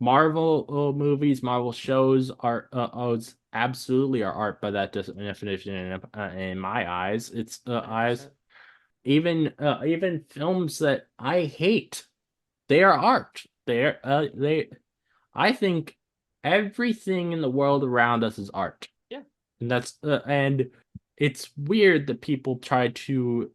Marvel movies, Marvel shows are absolutely are art by that definition. In my eyes, it's hundred eyes. percent. Even films that I hate, they are art. They I think everything in the world around us is art. Yeah. And it's weird that people try to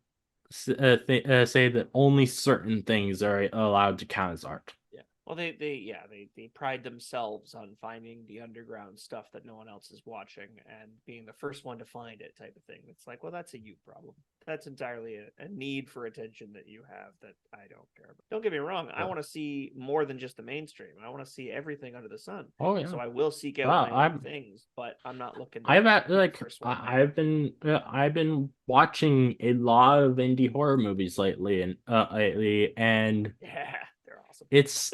say that only certain things are allowed to count as art. Yeah. Well, they pride themselves on finding the underground stuff that no one else is watching and being the first one to find it, type of thing. It's like, well, that's a you problem. That's entirely a need for attention that you have that I don't care about. Don't get me wrong. I Yeah. want to see more than just the mainstream. I want to see everything under the sun. Oh yeah. So I will seek out Wow, my own things, but I'm not looking to I've be the like first one there. I've been watching a lot of indie horror movies and Yeah, they're awesome. it's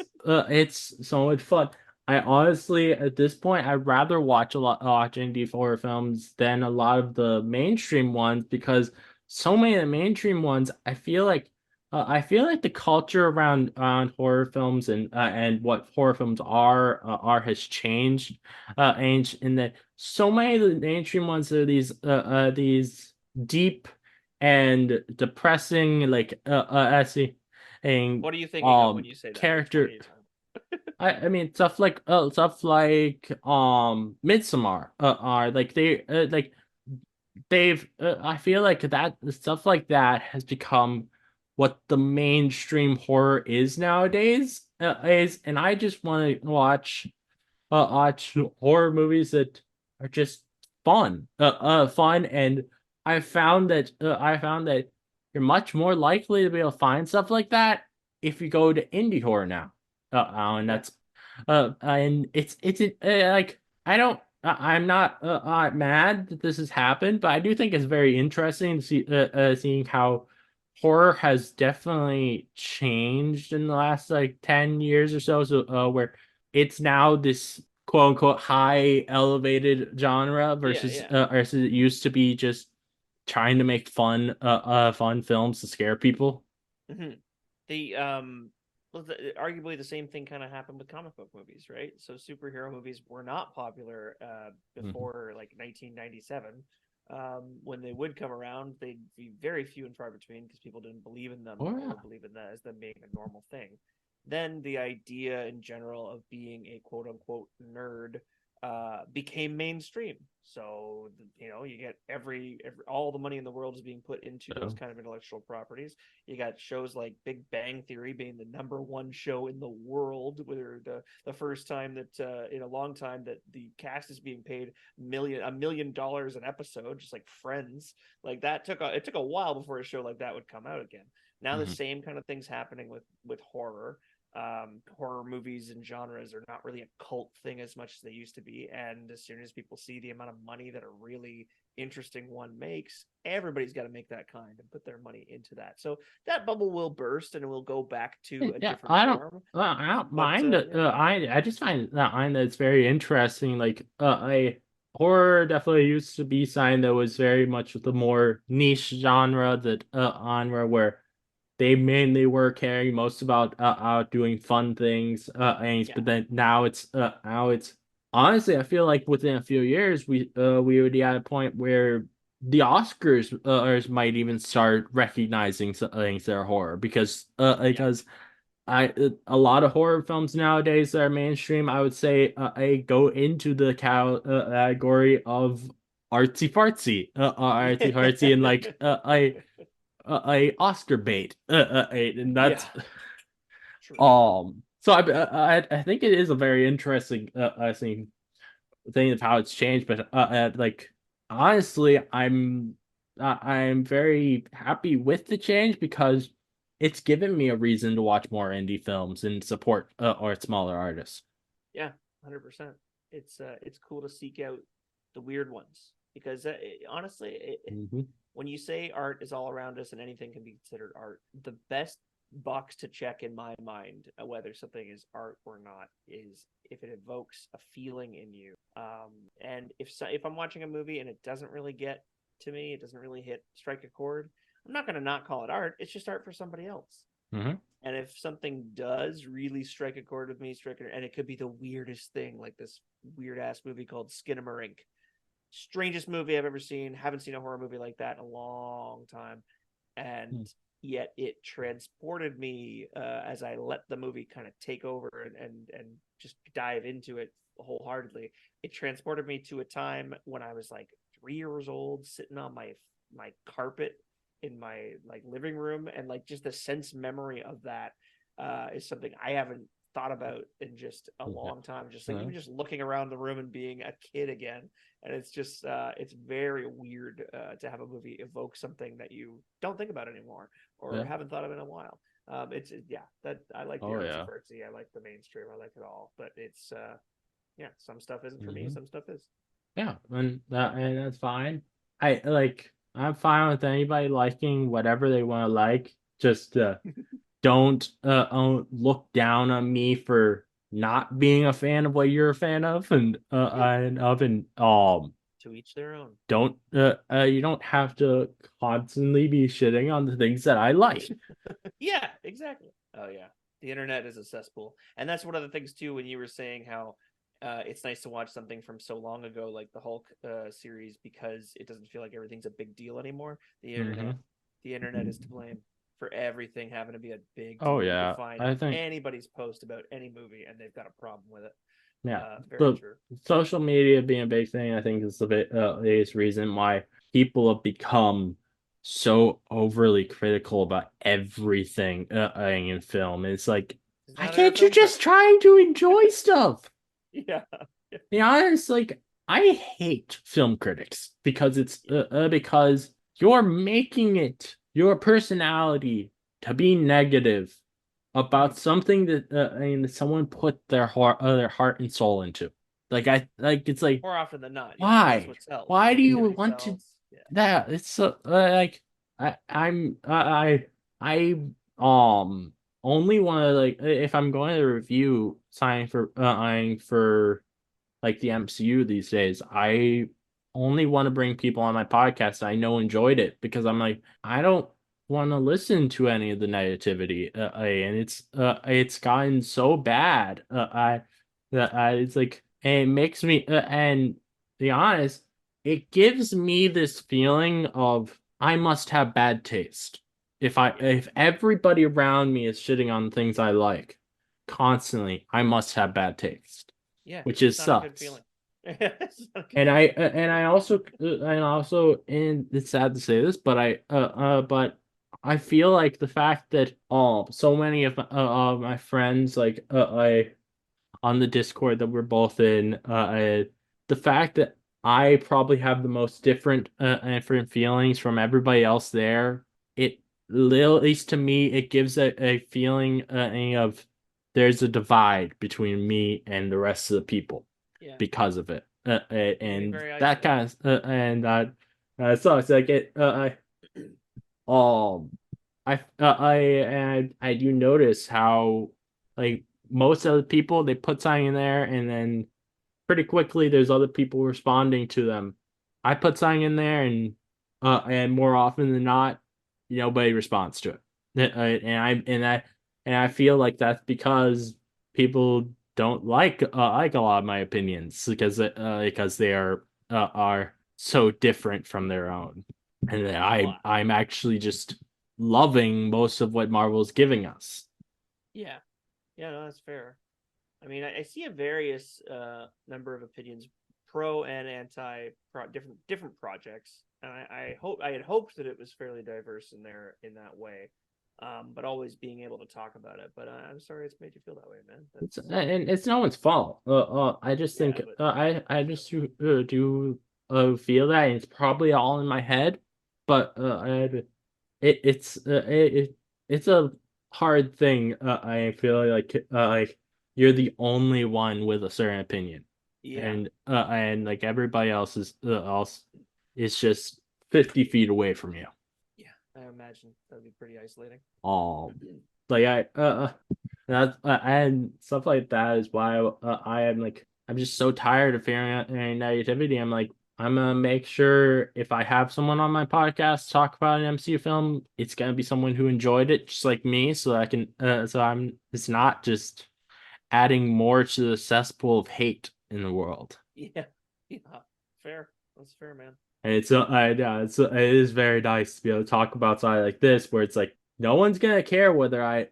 so much fun. I honestly, at this point, I'd rather watch indie horror films than a lot of the mainstream ones because so many of the mainstream ones, I feel like the culture around horror films and what horror films are has changed, and in that so many of the mainstream ones are these deep and depressing and What are you thinking of when you say that? Which one are character. you talking I mean stuff like Midsommar are like they've I feel like that stuff like that has become what the mainstream horror is nowadays, and I just want to watch horror movies that are just fun. And I found that you're much more likely to be able to find stuff like that if you go to indie horror now. And Yeah. that's and it's like I don't. I'm not mad that this has happened, but I do think it's very interesting to see seeing how horror has definitely changed in the last like 10 years or so. So where it's now this quote unquote high elevated genre Yeah, yeah. versus it used to be just trying to make fun films to scare people. Hmm. The well, arguably the same thing kind of happened with comic book movies, right? So superhero movies were not popular Mhm. before like 1997. When they would come around, they'd be very few and far between because people didn't believe in them Oh yeah. or believe in that as them being a normal thing. Then the idea in general of being a quote unquote nerd became mainstream. So you get every all the money in the world is being put into those So, kind of intellectual properties. You got shows like Big Bang Theory being the number one show in the world, where the first time that in a long time that the cast is being paid $1 million an episode, just like Friends. Like that it took a while before a show like that would come out again. Now the mhm. same kind of things happening with horror. Horror movies and genres are not really a cult thing as much as they used to be. And as soon as people see the amount of money that a really interesting one makes, everybody's got to make that kind and put their money into that. So that bubble will burst and it will go back to a Yeah, different form. I don't But mind. yeah, I just find that it's very interesting. Like, a horror definitely used to be something that was very much the more niche genre where they mainly were caring most about out doing fun things. yeah, But then now it's honestly I feel like within a few years we would be at a point where the Oscars might even start recognizing some things that are horror yeah, because a lot of horror films nowadays that are mainstream, I would say I go into the category of artsy fartsy, and like a Oscar bait, and that's Yeah, true. So I think it is a very interesting thing of how it's changed, but like honestly, I'm very happy with the change because it's given me a reason to watch more indie films and support or smaller artists. Yeah, 100%. It's cool to seek out the weird ones because honestly, Hmm. when you say art is all around us and anything can be considered art, the best box to check in my mind whether something is art or not is if it evokes a feeling in you. And if I'm watching a movie and it doesn't really get to me, it doesn't really strike a chord, I'm not going to not call it art. It's just art for somebody else. Hmm. And if something does really strike a chord with me, and it could be the weirdest thing, like this weird ass movie called Skinamarink, strangest movie I've ever seen. Haven't seen a horror movie like that in a long time, and yet it transported me as I let the movie kind of take over and just dive into it wholeheartedly. It transported me to a time when I was like 3 years old, sitting on my carpet in my like living room, and like just the sense memory of that is something I haven't thought about in just a long time. Just like even just looking around the room and being a kid again, and it's just it's very weird to have a movie evoke something that you don't think about anymore or Yeah. haven't thought of in a while. It's yeah, that I like the Oh artsy yeah. fartsy, I like the mainstream, I like it all, but it's yeah, some stuff isn't for me, Hmm. some stuff is. Yeah, and that's fine. I'm fine with anybody liking whatever they want to like. Just don't look down on me for not being a fan of what you're a fan of, Yeah, and to each their own. don't you don't have to constantly be shitting on the things that I like. Yeah, exactly. Oh yeah, the internet is a cesspool, and that's one of the things too. When you were saying how it's nice to watch something from so long ago, like the Hulk series, because it doesn't feel like everything's a big deal anymore. Hmm. The internet is to blame for everything having to be a big Oh deal. You can yeah, find I think anybody's post about any movie, and they've got a problem with it. yeah, Very the true. social media being a big thing, I think is the biggest reason why people have become so overly critical about everything in film. It's like, why Now they're a can't you film just critic. try to enjoy stuff? Yeah. Be honest, like I hate film critics because because you're making it your personality to be negative about something that someone put their heart and soul into. Like I like it's like More often than not, yeah, that's why? what sells. Why do you Negativity want to sells. Yeah. that? It's so like I only want to like if I'm going to review signing for like the MCU these days, I only want to bring people on my podcast I know enjoyed it because I'm like, I don't want to listen to any of the negativity. And it's gotten so bad. It's like, and it makes me, and to be honest, it gives me this feeling of I must have bad taste. Yeah. If everybody around me is shitting on things I like constantly, I must have bad taste, Yeah, which it's is not a good sucks. feeling. It's not a good And feeling. and it's sad to say this, but but I feel like the fact that so many of my friends like I on the Discord that we're both in the fact that I probably have the most different feelings from everybody else there, it at least to me it gives a feeling of there's a divide between me and the rest of the people Yeah, because of it. it can be And very that isolating. kind of and so it's like it um I do notice how like most of the people they put something in there and then pretty quickly there's other people responding to them. I put something in there and more often than not nobody responds to it. And I feel like that's because people don't like a lot of my opinions because they are so different from their own. And Well, I'm actually just loving most of what Marvel's giving us. Yeah. Yeah, no, that's fair. I mean, I see a various number of opinions, pro and anti, different projects, and I had hoped that it was fairly diverse in that way, but always being able to talk about it. But I'm sorry it's made you feel that way, man. And it's no one's fault. I just Yeah, think but I just do feel that, and it's probably all in my head, but it's a hard thing. I feel like you're the only one with a certain opinion, yeah, and like everybody else is just 50 feet away from you. yeah, I imagine that'd be pretty isolating. Um, like that's and stuff like that is why I am like I'm just so tired of hearing negativity. I'm like I'm gonna make sure if I have someone on my podcast talk about an MCU film, it's gonna be someone who enjoyed it just like me, so I can so I'm it's not just adding more to the cesspool of hate in the world. Yeah, yeah, fair. That's fair, man. And yeah, it is very nice to be able to talk about something like this where it's like no one's gonna care whether I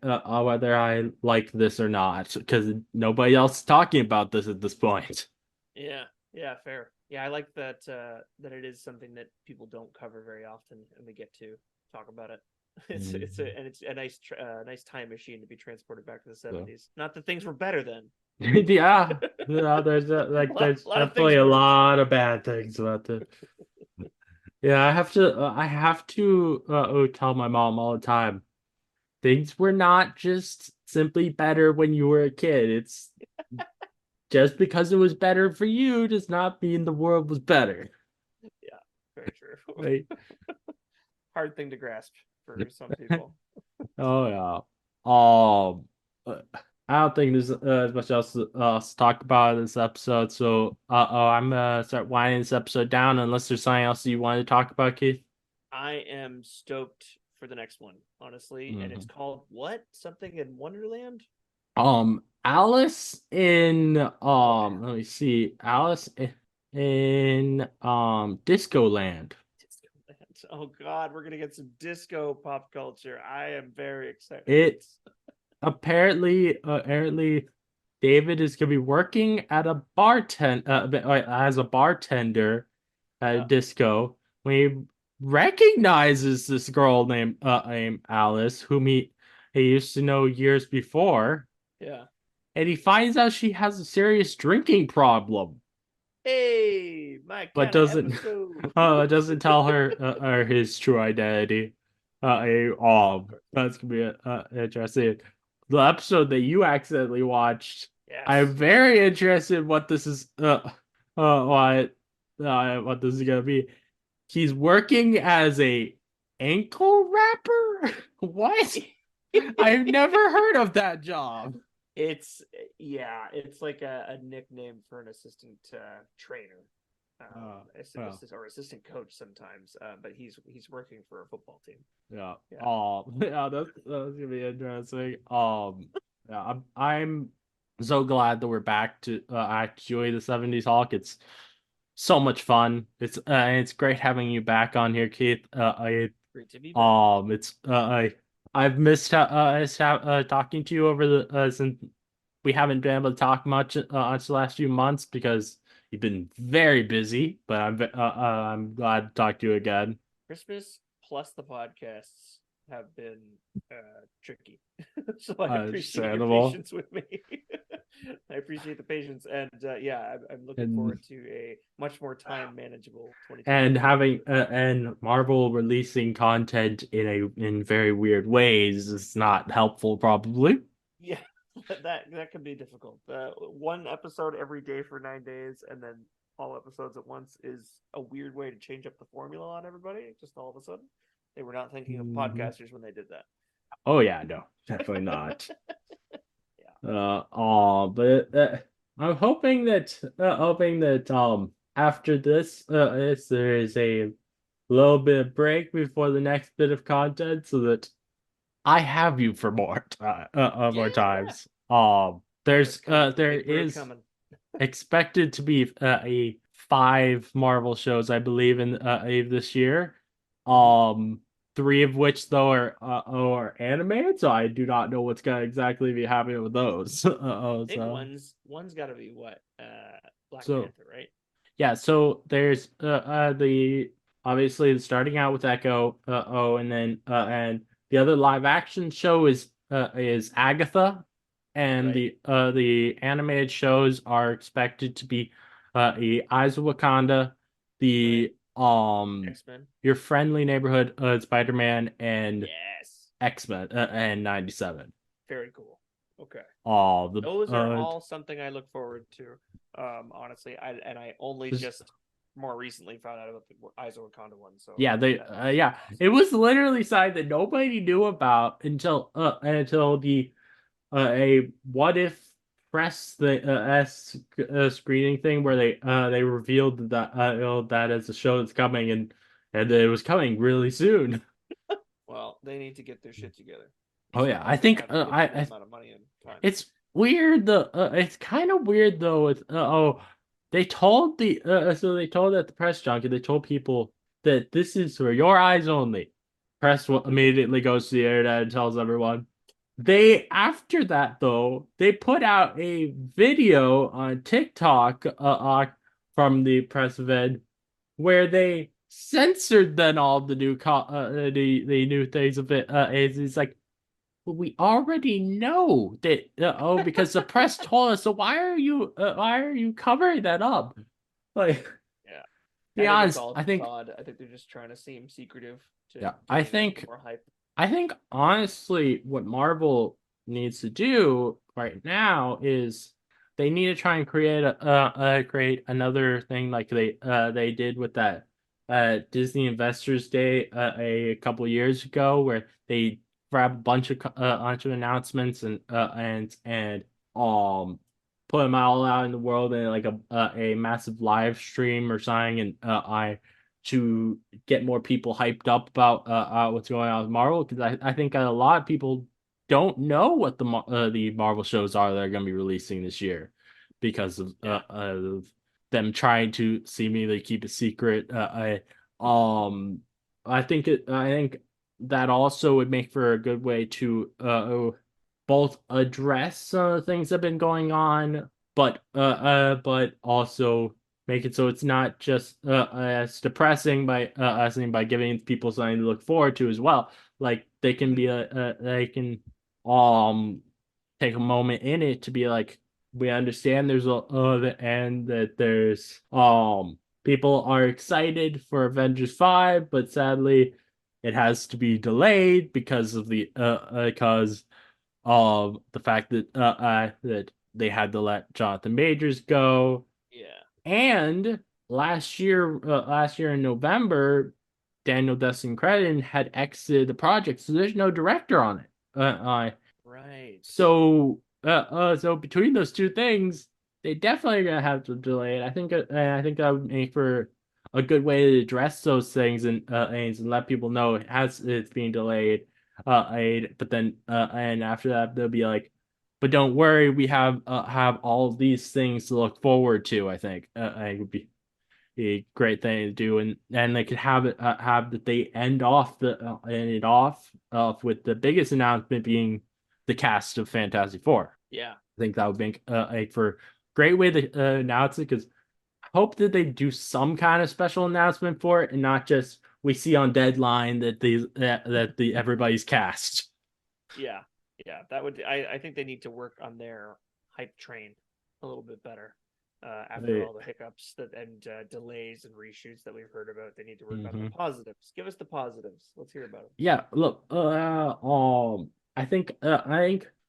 like this or not because nobody else is talking about this at this point. Yeah, yeah, fair. Yeah, I like that that it is something that people don't cover very often, and we get to talk about it. It's a nice time machine to be transported back to the So, 70s. Not that things were better then. yeah, there's there's A lot of definitely things a weren't. lot of bad things about it. Yeah, I have to tell my mom all the time. Things were not just simply better when you were a kid. It's just because it was better for you does not mean the world was better. Yeah, very true. Right? Hard thing to grasp for some people. Oh yeah. Um, I don't think there's as much else to talk about in this episode. So, I'm gonna start winding this episode down. Unless there's something else you wanted to talk about, Keith. I am stoked for the next one, honestly, and it's Mhm. called what? Something in Wonderland? Alice in Okay. let me see, in Disco Land. Discoland. Oh God, we're gonna get some disco pop culture. I am very excited for It this. apparently David is gonna be working at a as a bartender at a Yeah, disco when he recognizes this girl named Alice, whom he used to know years before, yeah. and he finds out she has a serious drinking problem, Hey, my but kind of episode. doesn't tell her his true identity. That's gonna be interesting. The episode that you accidentally watched, I'm Yes. very interested in what this is. What this is gonna be. He's working as a ankle wrapper. What? I've never heard of that job. It's yeah, it's like a nickname for an assistant trainer, Well, or assistant coach sometimes. But he's working for a football team. yeah. Yeah, Yeah. That's gonna be interesting. Yeah. I'm so glad that we're back to actually the '70s Hawk. It's so much fun. It's great having you back on here, Keith. great to be back. It's I've missed talking to you over the since we haven't been able to talk much the last few months because you've been very busy. But I'm glad to talk to you again. Christmas plus the podcasts have been tricky, so I appreciate your Understandable. patience with me. I appreciate the patience, and yeah, I'm looking And forward to a much more time manageable and 2025. having and Marvel releasing content in very weird ways is not helpful, probably. Yeah, that can be difficult. One episode every day for 9 days, and then all episodes at once is a weird way to change up the formula on everybody. Just all of a sudden, they were not thinking of Mhm. podcasters when they did Oh yeah, no, definitely not. that. Yeah, But I'm hoping that after this there is a little bit of break before the next bit of content, so that I have you for more yeah. times. Oh, it's coming. The There big break is coming. expected to be a 5 Marvel shows, I believe, in this year. Mm-hmm. three of which though are animated, so I do not know what's gonna exactly be happening with those. I think So one's got to be what Black so Panther, right? yeah, so there's the obviously starting out with Echo, and then and the other live action show is Agatha, and Right, the animated shows are expected to be the Eyes of Wakanda, right. the X-Men. Your Friendly Neighborhood Spider-Man, and Yes. X-Men and 97. Very cool. Okay. Oh, the Those are all something I look forward to. Honestly, I only this- just more recently found out about the Eyes of Wakanda one. So yeah, they that's yeah, awesome. it was literally something that nobody knew about until the a what if press the screening thing where they revealed that that as a show that's coming, and it was coming really soon. Well, they need to get their shit together. Oh yeah, I Surprised they think have given that amount of money and time. it's weird. It's kind of weird though. With they told they told at the press junket, they told people that this is for your eyes only. Press immediately goes to the internet and tells everyone. They after that though, they put out a video on TikTok from the press event where they censored then all the the new things of it. It's like well, we already know that because the press told us. So why are you covering that up? Like, to Yeah, be I think it's honest, all I think facade. I think they're just trying to seem secretive to yeah, gain more hype. I think honestly, what Marvel needs to do right now is they need to try and create another thing like they did with that Disney Investors Day a couple years ago, where they grab a bunch of announcements and put them all out in the world in like a massive live stream or something, and I to get more people hyped up about what's going on with Marvel, because I think a lot of people don't know what the Marvel shows are that are going to be releasing this year because Yeah, of them trying to seemingly keep a secret. I think that also would make for a good way to both address some of the things that have been going on, but also make it so it's not just as depressing by giving people something to look forward to as well. Like they can be they can um take a moment in it to be like we understand there's a and that there's people are excited for Avengers 5, but sadly it has to be delayed because of the fact that they had to let Jonathan Majors go. yeah. And last year in November, Daniel Destin Cretton had exited the project, so there's no director on it. Right. So between those two things, they definitely gonna have to delay it. I think that would make for a good way to address those things and let people know it's being delayed. But then and after that they'll be like, but don't worry, we have all of these things to look forward to. I think it would be a great thing to do, and they could have it have that they end it off with the biggest announcement being the cast of Fantastic Four. Yeah. I think that would make for great way to announce it, because I hope that they do some kind of special announcement for it and not just we see on deadline that the everybody's cast. Yeah. Yeah. That would I think they need to work on their hype train a little bit better. After all the hiccups and delays and reshoots that we've heard about, they need to work on the Mhm. positives. Give us the positives. Let's hear about them. Yeah, look, I think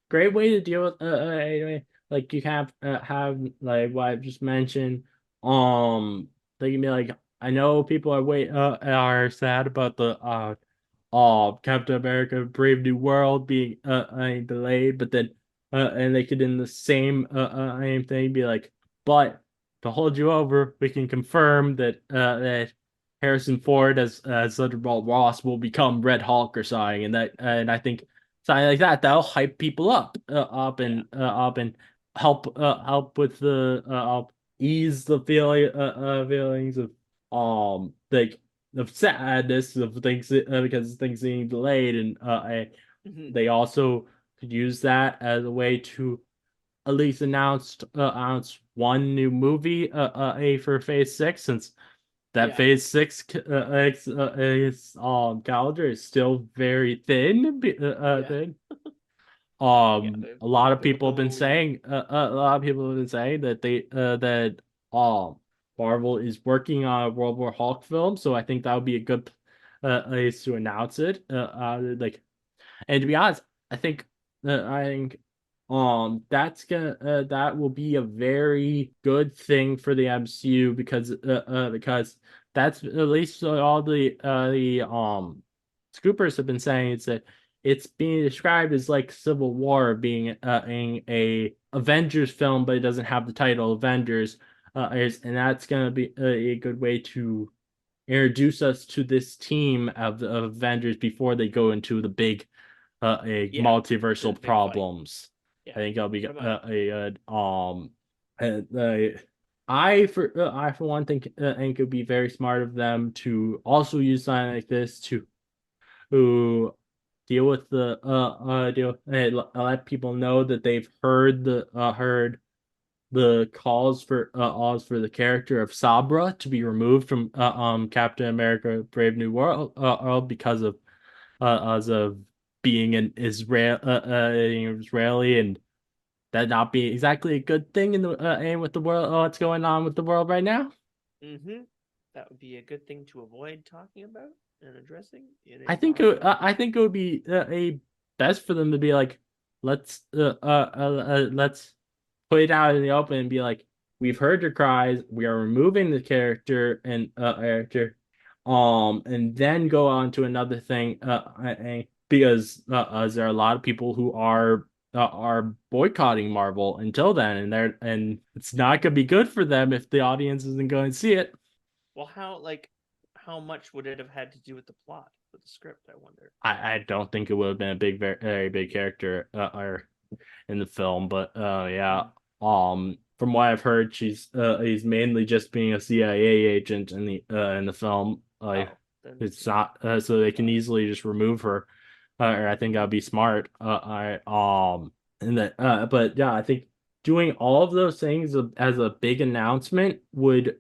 great way to deal with anyway, like you have like what I've just mentioned. They can be like, I know people are sad about the Captain America Brave New World being delayed, but then and they could in the same thing be like, but to hold you over, we can confirm that Harrison Ford as Thunderbolt Ross will become Red Hulk or something, and I think something like that that'll hype people Yeah. up and help with the help ease the feelings of like of sadness of things because things being delayed, and Mhm. they also could use that as a way to at least announce one new movie a for Phase 6, since that Yeah, Phase 6 calendar is still very thin. yeah, Thin. yeah. A lot of They put people the have been whole saying that Marvel is working on a World War Hulk film, so I think that would be a good place to announce it. And to be honest, I think I think that will be a very good thing for the MCU, because that's at least all the scoopers have been saying. It's that it's being described as like Civil War being in a Avengers film, but it doesn't have the title Avengers. And that's gonna be a good way to introduce us to this team of Avengers before they go into the big a yeah, the multiversal big fight. problems. I Yeah. think that'll be What about uh, uh, I for one think it would be very smart of them to also use something like this to deal with the deal let people know that they've heard the calls for the character of Sabra to be removed from Captain America Brave New World because of as of being an Israeli, and that not be exactly a good thing in the aim with the world. What's going on with the world right now? mm-hmm. That would be a good thing to avoid talking about and addressing in I a think Marvel. I think it would be a best for them to be like, let's put it out in the open and be like, we've heard your cries, we are removing the character, and then go on to another thing, because there are a lot of people who are boycotting Marvel until then, and it's not gonna be good for them if the audience isn't going to see it. Well, how much would it have had to do with the plot, with the script? I wonder. I don't think it would have been a very big character or in the film, but yeah. Mm. From what I've heard, he's mainly just being a CIA agent in the film. Oh, then It's not so they can fine. easily just remove her. Or I think that'd be smart. I and that but yeah, I think doing all of those things as a big announcement would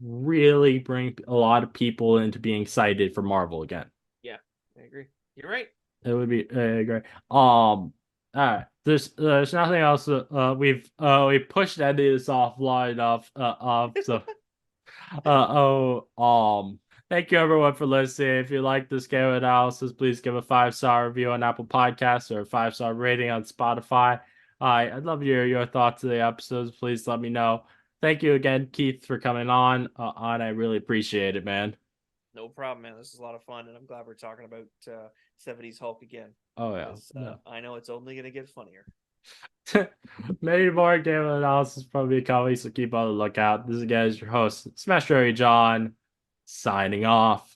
really bring a lot of people into being excited for Marvel again. Yeah, I agree. You're right. It would be great. There's nothing else. We pushed this off long enough. So thank you everyone for listening. If you like this game analysis, please give a 5-star review on Apple Podcasts or a 5-star rating on Spotify. I'd love to hear your thoughts of the episodes. Please let me know. Thank you again, Keith, for coming on. I really appreciate it, man. No problem, man. This is a lot of fun, and I'm glad we're talking about 70s Hulk again Oh yeah. because No. I know it's only going to get funnier. Many more game analysis probably coming, so keep on the lookout. This is again your host, Smash John, signing off.